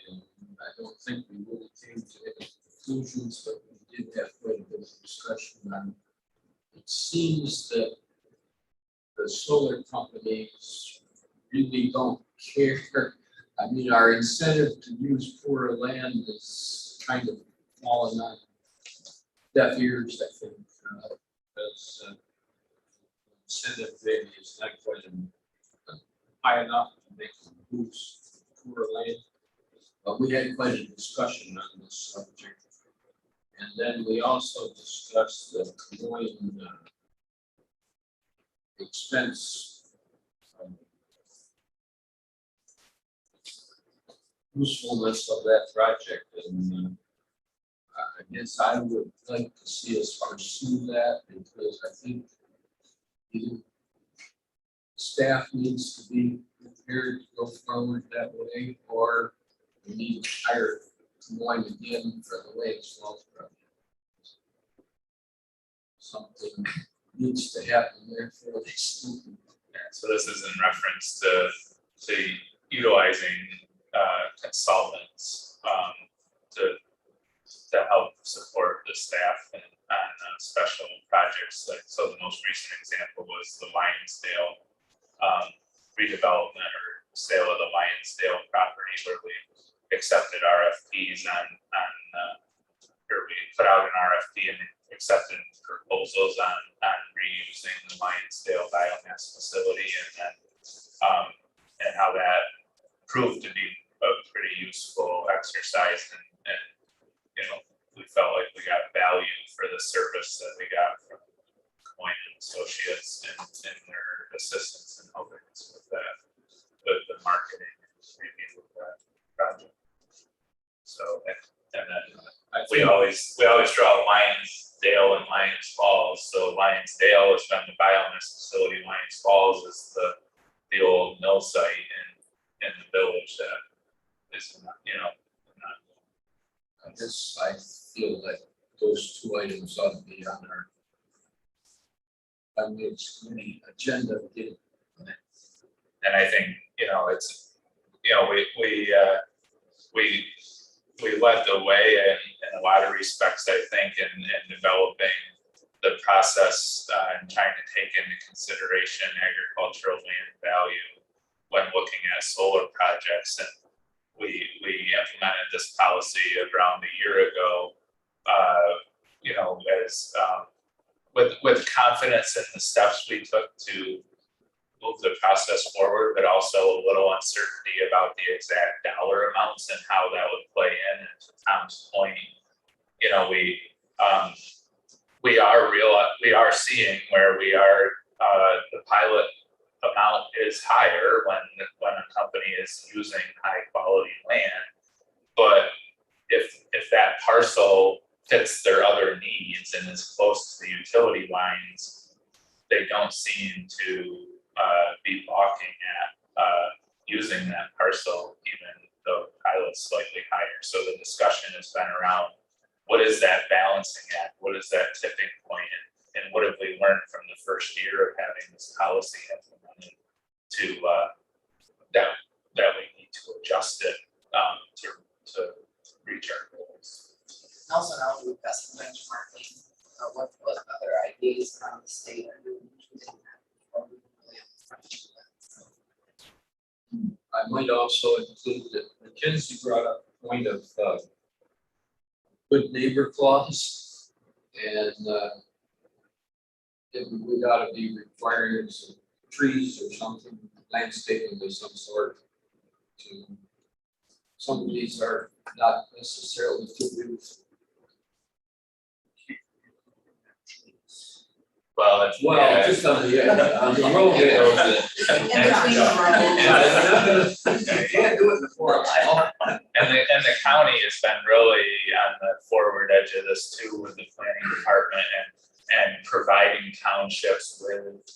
And I don't think we really came to any conclusions, but we did have quite a bit of discussion on it. It seems that the solar companies really don't care. I mean, our incentive to use poorer land is kind of falling on deaf ears, I think, because incentive maybe is not quite high enough to make them use poorer land. But we had quite a discussion on this subject. And then we also discussed the combined expense usefulness of that project, and I guess I would like to see us pursue that because I think either staff needs to be prepared to go forward that way, or we need to hire Moine again for the Lakes Falls project. Something needs to happen there for this. Yeah, so this is in reference to utilizing consultants to help support the staff and special projects. Like, so the most recent example was the Lionsdale redevelopment or sale of the Lionsdale property, where we accepted RFPs or we put out an RFP and accepted proposals on reusing the Lionsdale biomass facility, and how that proved to be a pretty useful exercise, and we felt like we got value for the service that we got from Coyne and Associates and their assistance in helping us with that, with the marketing and review of that project. So, and then we always draw Lionsdale and Lions Falls. So Lionsdale has been the biomass facility. Lions Falls is the old mill site in the village that is not. I guess I feel like those two items ought to be on our finance committee agenda. And I think, it's, we led the way in a lot of respects, I think, in developing the process and trying to take into consideration agricultural land value when looking at solar projects. And we implemented this policy around a year ago, as with confidence in the steps we took to move the process forward, but also a little uncertainty about the exact dollar amounts and how that would play in. And to Tom's point, we are seeing where we are, the pilot amount is higher when a company is using high quality land. But if that parcel fits their other needs and is close to the utility lines, they don't seem to be balking at using that parcel, even though the pilot's slightly higher. So the discussion has been around, what is that balancing act? What is that tipping point? And what have we learned from the first year of having this policy implemented to that we need to adjust it to reach our goals. Also now we've got some benchmarking, what other ideas around the state are doing, which we didn't have before, we really have to front end that, so. I might also include that Mackenzie brought up the point of good neighbor clause, and if we ought to be requiring some trees or something, landscaping of some sort. Some of these are not necessarily too beautiful. Well, Just on the road. You can't do it in the forest. And the county has been really on the forward edge of this too, with the planning department and providing townships with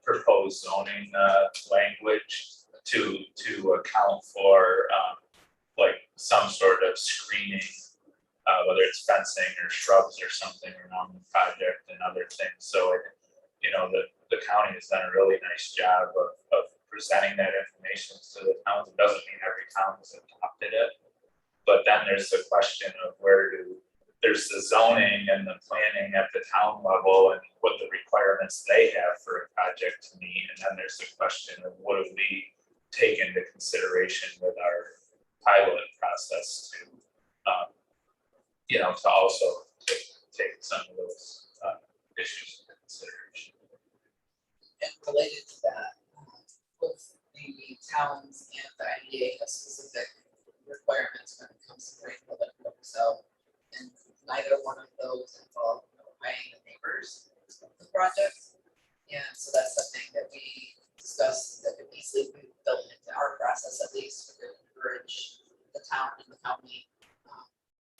proposed zoning language to account for like some sort of screening, whether it's fencing or shrubs or something around the project and other things. So the county has done a really nice job of presenting that information to the towns. It doesn't mean every town has adopted it, but then there's the question of there's the zoning and the planning at the town level and what the requirements they have for a project to meet. And then there's the question of what do we take into consideration with our pilot process to also take some of those issues into consideration. And related to that, both the towns and the IDA have specific requirements when it comes to bringing public works out. And neither one of those involve notifying the neighbors of the project. And so that's something that we discussed that could easily be built into our process, at least, to encourage the town and the county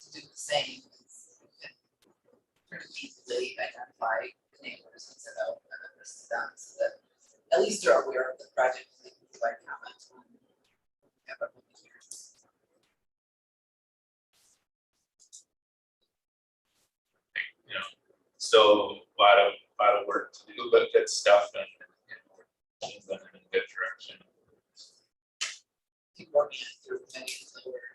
to do the same. Pretty easily identify the neighbors and set out this is done so that at least they're aware of the project and they can provide comments on public hearings. Still a lot of work to do, but good stuff and moving in a good direction. Keep working it through many until we're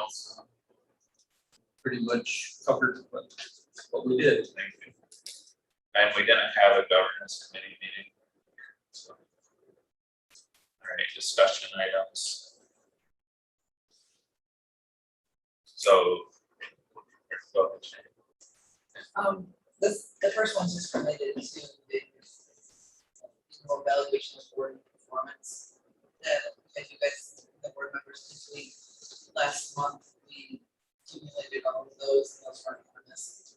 else pretty much covered what we did. Thank you. And we didn't have a governance committee meeting. So. All right, discussion items. So. The first one's just related to the annual evaluation of board performance. As you guys, the board members complete last month, we accumulated all of those, and those weren't on this.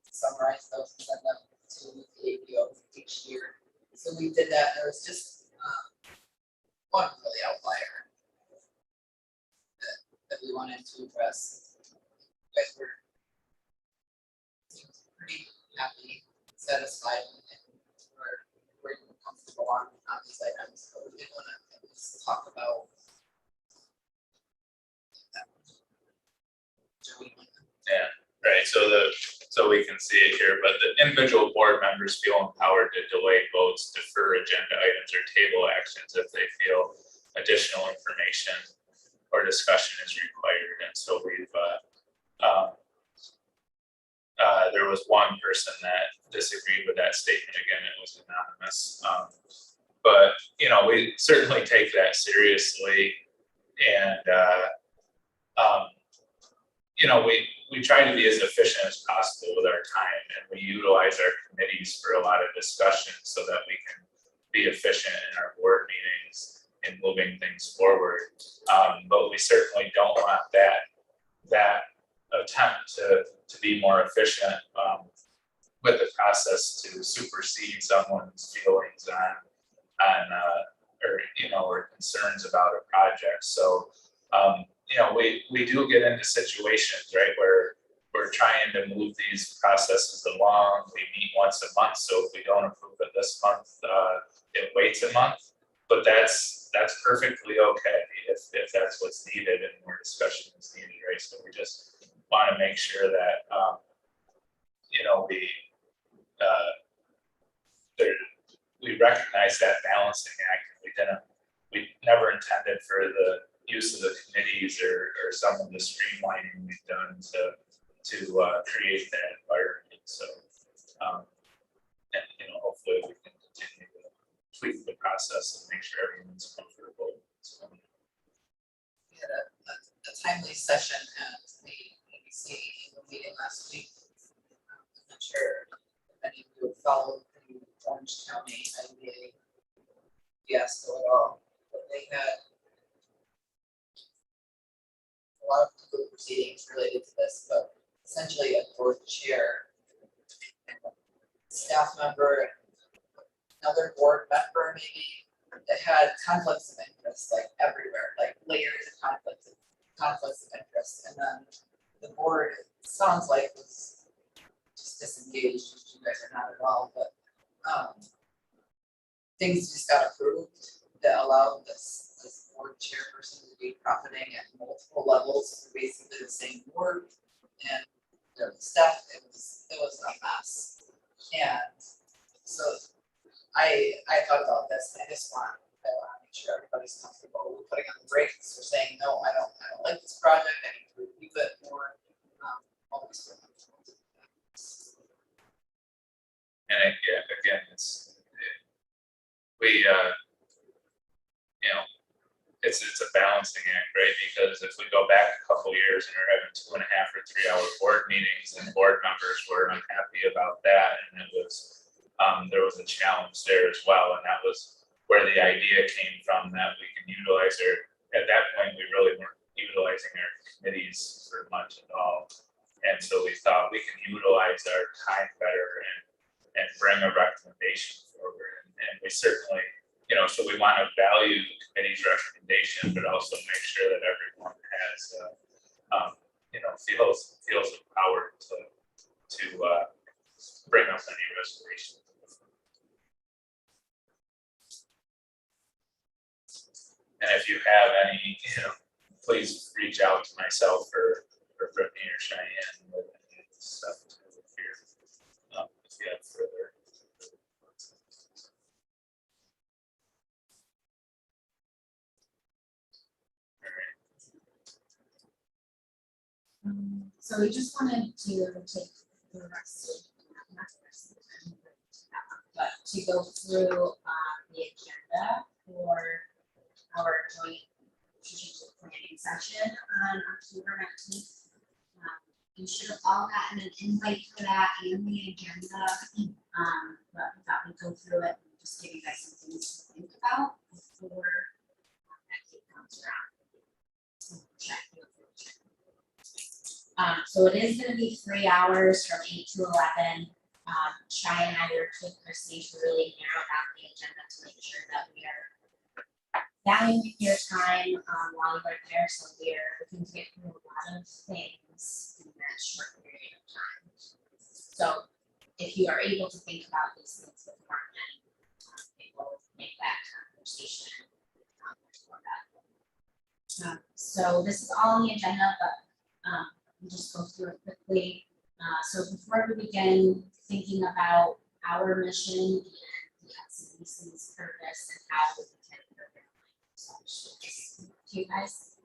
Summarize those and send them to the APO each year. So we did that, and there was just one really outlier that we wanted to address. You guys were pretty happy, satisfied, and we're comfortable on these items, but we did want to at least talk about that. Yeah, right, so we can see it here, but the individual board members feel empowered to delay votes, defer agenda items or table actions if they feel additional information or discussion is required. And so we've there was one person that disagreed with that statement. Again, it was anonymous. But you know, we certainly take that seriously, and you know, we try to be as efficient as possible with our time, and we utilize our committees for a lot of discussion so that we can be efficient in our board meetings and moving things forward. But we certainly don't want that attempt to be more efficient with the process to supersede someone's feelings on or you know, or concerns about a project. So you know, we do get into situations, right, where we're trying to move these processes along. We meet once a month, so if we don't approve it this month, it waits a month. But that's perfectly okay if that's what's needed and more discussion is needed, right? So we just want to make sure that you know, we recognize that balancing act. We never intended for the use of the committees or some of the streamlining we've done to create that environment. So and you know, hopefully we can continue to tweak the process and make sure everyone's comfortable. So. We had a timely session at the ABC annual meeting last week. I'm not sure if any of you have followed the Orange County IDA fiasco at all, but they had a lot of legal proceedings related to this, but essentially a board chair, staff member, another board member maybe, that had conflicts of interest like everywhere, like layers of conflicts of interest, and then the board sounds like was just disengaged, which you guys are not at all, but things just got approved that allowed this board chairperson to be profiting at multiple levels for basically the same board, and the staff, it was a mess. And so I thought about this, and I want to make sure everybody's comfortable with putting on the brakes or saying, no, I don't like this project, I need to review it more. Always. And again, we you know, it's a balancing act, right? Because if we go back a couple years and we're having 2.5 or 3 hour board meetings and board members were unhappy about that, and it was there was a challenge there as well, and that was where the idea came from, that we can utilize at that point we really weren't utilizing our committees for much at all, and so we thought we can utilize our time better and bring a recommendation forward, and we certainly, you know, so we want to value the committee's recommendation, but also make sure that everyone has, you know, feels empowered to bring up any restoration. And if you have any, you know, please reach out to myself or Brittany or Cheyenne with any of this stuff too, if you have further. So we just wanted to take the rest of, not the rest of the time, but to go through the agenda for our joint strategic planning session on October 19th. You should have all gotten an invite for that and the agenda. But we thought we'd go through it and just give you guys some things to think about before that date comes around. So it is gonna be 3 hours from 8 to 11. Shai and I worked with Christy to really narrow down the agenda to make sure that we are valuing your time while you are there, so we are looking to get through a lot of things in that short period of time. So if you are able to think about these things before then, it will make that conversation more valuable. So this is all on the agenda, but we'll just go through it quickly. So before we begin thinking about our mission and the LCDC's purpose and how we can to you guys,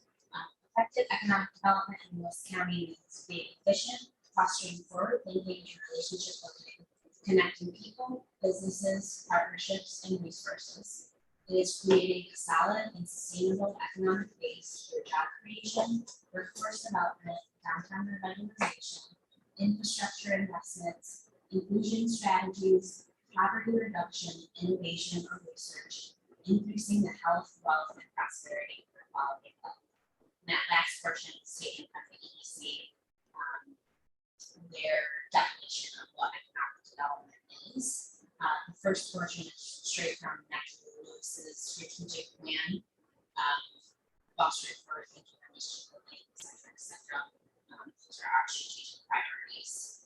effective economic development in Lewis County needs to be efficient, fostering forward thinking and relationship building, connecting people, businesses, partnerships, and resources. It is creating a solid and sustainable economic base through job creation, workforce development, downtown revitalization, infrastructure investments, inclusion strategies, poverty reduction, innovation, or research, increasing the health, wealth, and prosperity for quality of life. And that last portion is taken from the EDC, their definition of what economic development is. The first portion is straight from Natural Lewis's strategic plan, fostering for thinking and mission building, et cetera, et cetera. Those are our strategic priorities.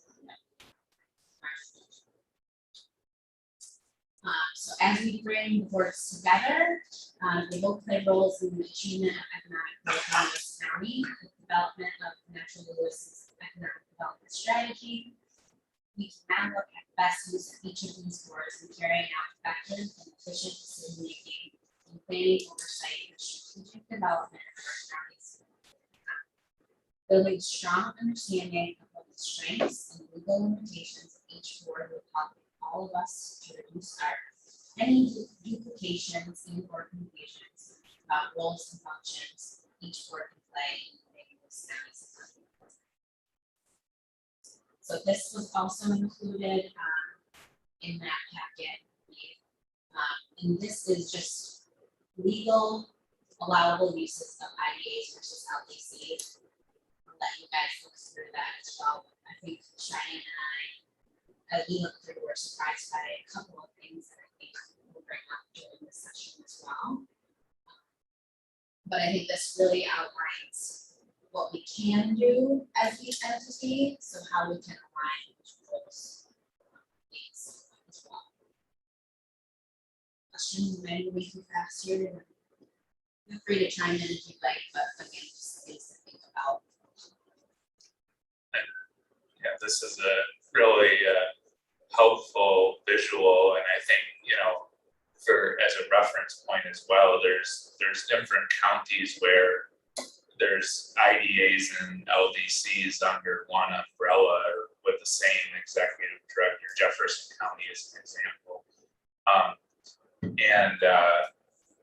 So as we bring the boards together, they both play roles in the achievement of economic growth in Lewis County, the development of Natural Lewis's economic development strategy. We can now look at the best use of each of these boards in carrying out effective and efficient decision making and planning oversight for strategic development of our counties. Building strong understanding of both the strengths and legal limitations of each board will help all of us to reduce any duplications or confusions about roles and functions each board can play in making this county successful. So this was also included in that packet. And this is just legal allowable uses of IDAs versus LDCs. I'll let you guys look through that as well. I think Cheyenne and I, as we look through, we're surprised by a couple of things that I think we'll bring up during this session as well. But I think this really outlines what we can do as each entity, so how we can align with those things as well. Questions, maybe we can pass here. Feel free to chime in if you'd like, but again, just things to think about. Yeah, this is a really helpful visual, and I think, for as a reference point as well, there's different counties where there's IDAs and LDCs under one umbrella or with the same executive director. Jefferson County is an example.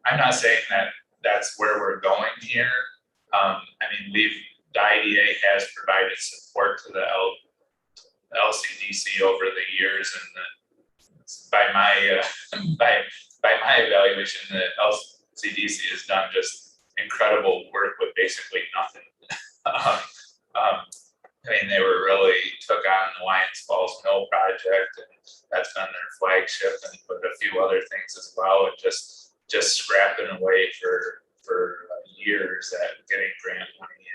I'm not saying that that's where we're going here. I mean, the IDA has provided support to the LCDC over the years, and by my evaluation, the LCDC has done just incredible work with basically nothing. I mean, they took on the Lions Falls Mill project, and that's been their flagship, and with a few other things as well, and just scrapping away for years at getting grant money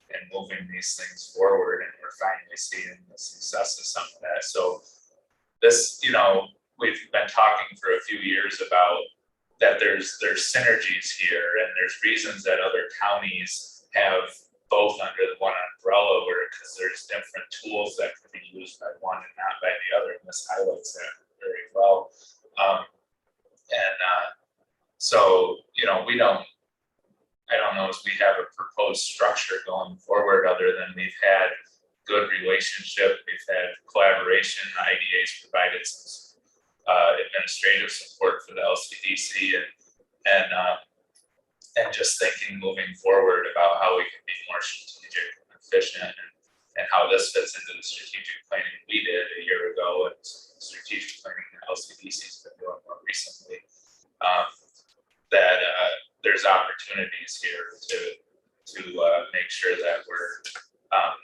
and moving these things forward, and we're finally seeing the success of some of that. So this, we've been talking for a few years about that there's synergies here, and there's reasons that other counties have both under the one umbrella, because there's different tools that can be used by one and not by the other, and this highlights that very well. So I don't know if we have a proposed structure going forward, other than we've had good relationship. We've had collaboration. IDA's provided some administrative support for the LCDC and just thinking moving forward about how we can be more strategic and efficient and how this fits into the strategic planning we did a year ago and strategic planning that LCDC's been doing more recently. That there's opportunities here to make sure that we're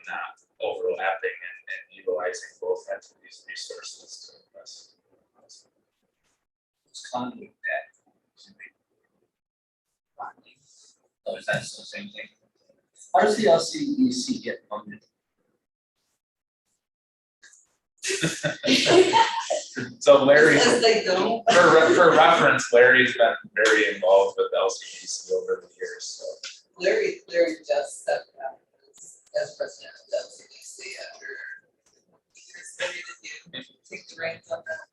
not overlapping and utilizing both entities' resources to invest. It's conduit debt. Oh, is that the same thing? How does the LCDC get funded? So Larry, Because they don't. for reference, Larry's been very involved with LCDC over the years, so. Larry just stepped down as president of the LCDC after years. Larry, did you take the reins on that?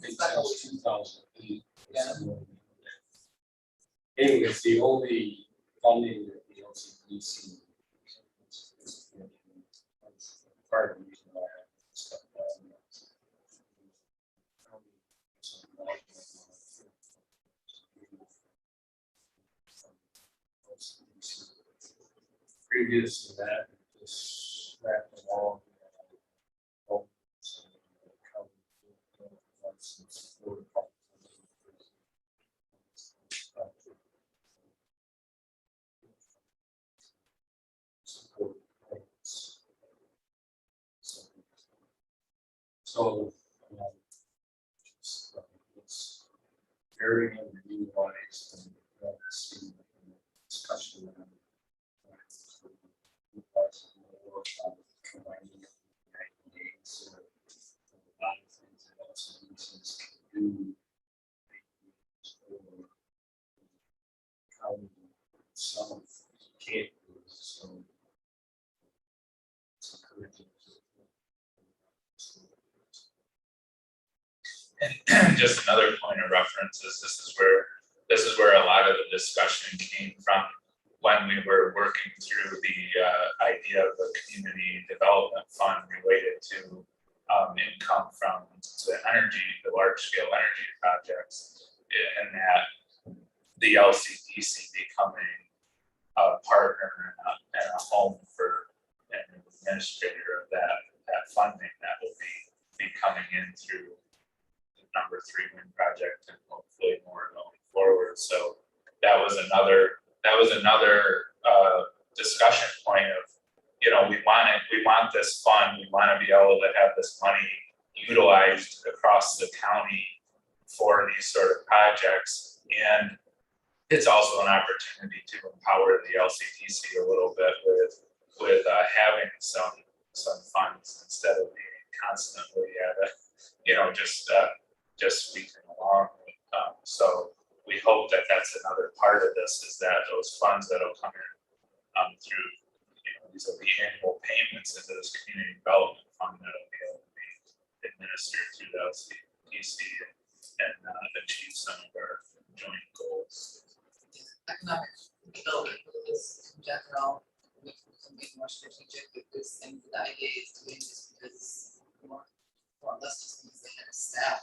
It's 2008. Yeah. Anyway, it's the only funding that the LCDC is part of the reason why I stepped down. Previous to that, just wrapped along. So, it's very underutilized and see discussion around combining IDAs or a lot of things that LCDCs can do. Or how some can't do, so it's encouraging. And just another point of reference is this is where a lot of the discussion came from when we were working through the idea of a community development fund related to income from the large scale energy projects, and that the LCDC becoming a partner and a home for an administrator of that funding that will be coming in through the number 3 wind project and hopefully more going forward. So that was another discussion point of, we want this fund, we want to be able to have this money utilized across the county for these sort of projects. And it's also an opportunity to empower the LCDC a little bit with having some funds instead of being constantly at just squeaking along. So we hope that that's another part of this, is that those funds that'll come in through, these will be annual payments into this community development fund that'll be able to be administered through the LCDC and achieve some of our joint goals. Economic development is in general, we can be more strategic with this thing that the IDA is doing, just because more or less just because they had a staff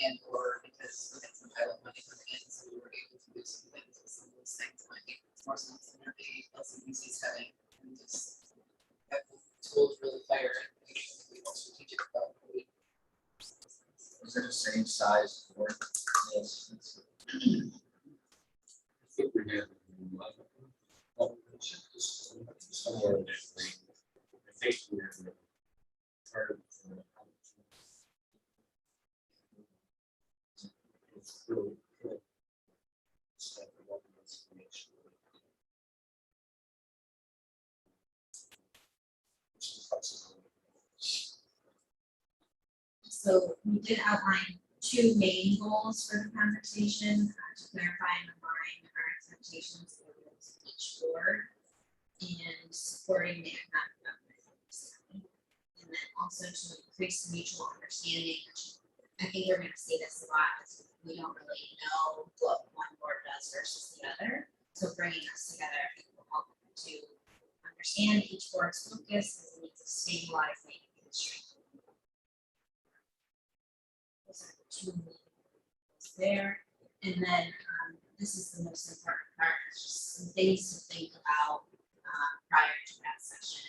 and or because we had some pilot money coming in, so we were able to do some things with some of those things might make more sense than the LCDC's having, and just have the tools really fire and we can be more strategic about what we. Is it the same size board? Yes. I think we have somewhere in that range. I think we're part of it's really good. Stuff about this information. So we did outline 2 main goals for the conversation, to clarify and align our expectations for each board and supporting the economic development of the city. And then also to increase mutual understanding, which I think we're gonna say this a lot, because we don't really know what one board does versus the other. So bringing us together, I think will help to understand each board's focus as it needs stabilizing industry. Those are the two main goals there, and then, this is the most important part, it's just some things to think about, prior to that session.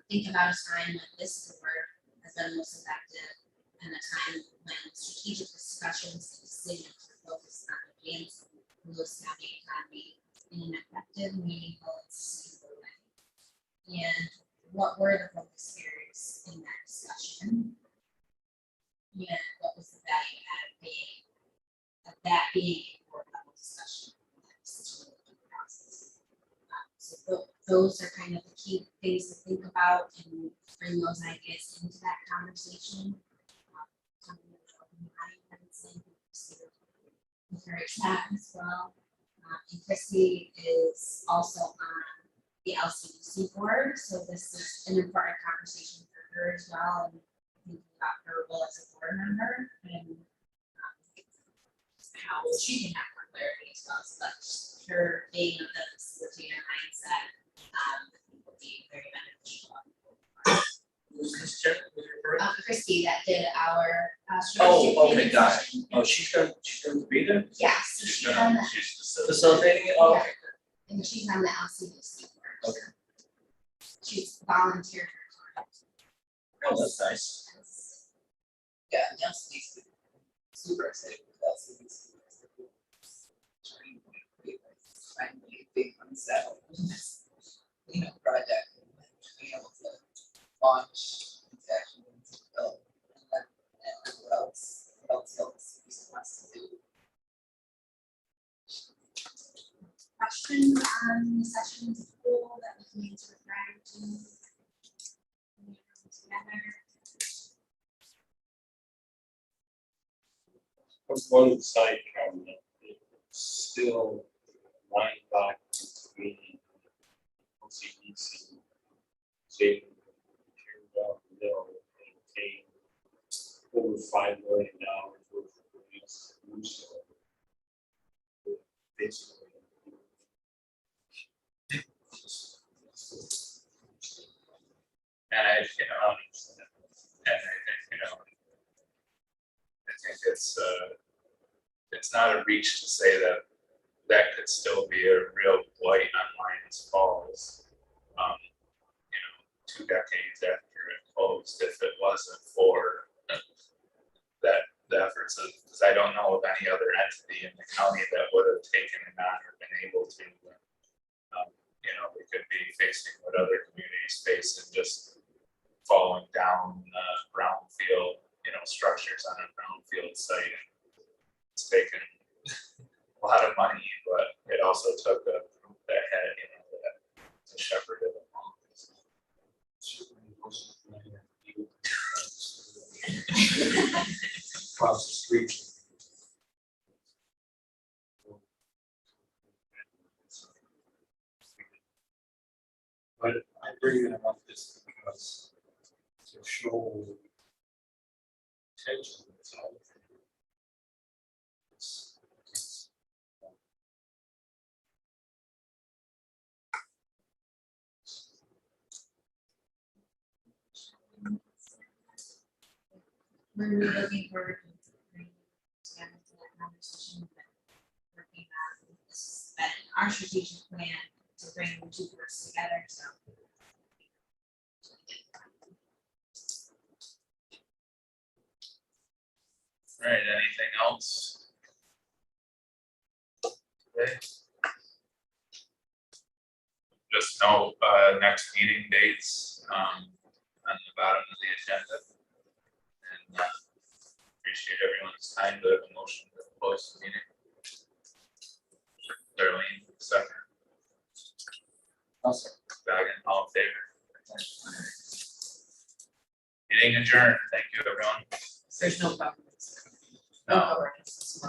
Think about a time when this board has been most effective and a time when strategic discussions and decisions are focused on advancing the Lewis County economy in an effective, meaningful, and sustainable way. And what were the focus areas in that discussion? And what was the value added of that being a board level discussion in that decision-making process? So those are kind of the key things to think about and bring those ideas into that conversation. With her chat as well. And Christy is also on the LCDC board, so this is an important conversation for her as well, and thinking about her role as a board member and how she can have more clarity as well. So that's her being of the facilitator mindset, I think will be very beneficial. Who's this chair? Who's your first? Christy that did our strategic Oh, okay, planning got it. session. Oh, she's gonna be there? Yeah, so she's on the, She's Facilitating it? Oh, okay. and she's on the LCDC board. Okay. She's volunteered her time. Oh, that's nice. Yeah, yes, he's super excited about this. Finally, big unsettled, project, being able to launch exactly into development. And what else wants to do. Questions on the session as a whole that we can answer prior to together? One side comment, it's still line back between LCDC, saving, tear down the mill, and paying over $5 million worth of release to do so. Basically. And I, and I think, I think it's not a reach to say that that could still be a real blight on Lions Falls. 2 decades after it closed, if it wasn't for that, the efforts of, because I don't know of any other entity in the county that would have taken it on or been able to. We could be facing what other communities face and just falling down brownfield, structures on a brownfield site. It's taken a lot of money, but it also took a group that had, that to shepherd it along. Across the street. But I bring it up just because to show tension that's out there. When we're looking forward to bringing together to that conversation, but working on this, that our strategic plan to bring the two boards together, so. All right, anything else? Okay. Just know, next meeting dates, on the bottom of the agenda. And appreciate everyone's time. Do I have a motion to close the meeting? Darlene, second. Dagan, all in favor? Meeting adjourned. Thank you, everyone. There's no problem. No. governance.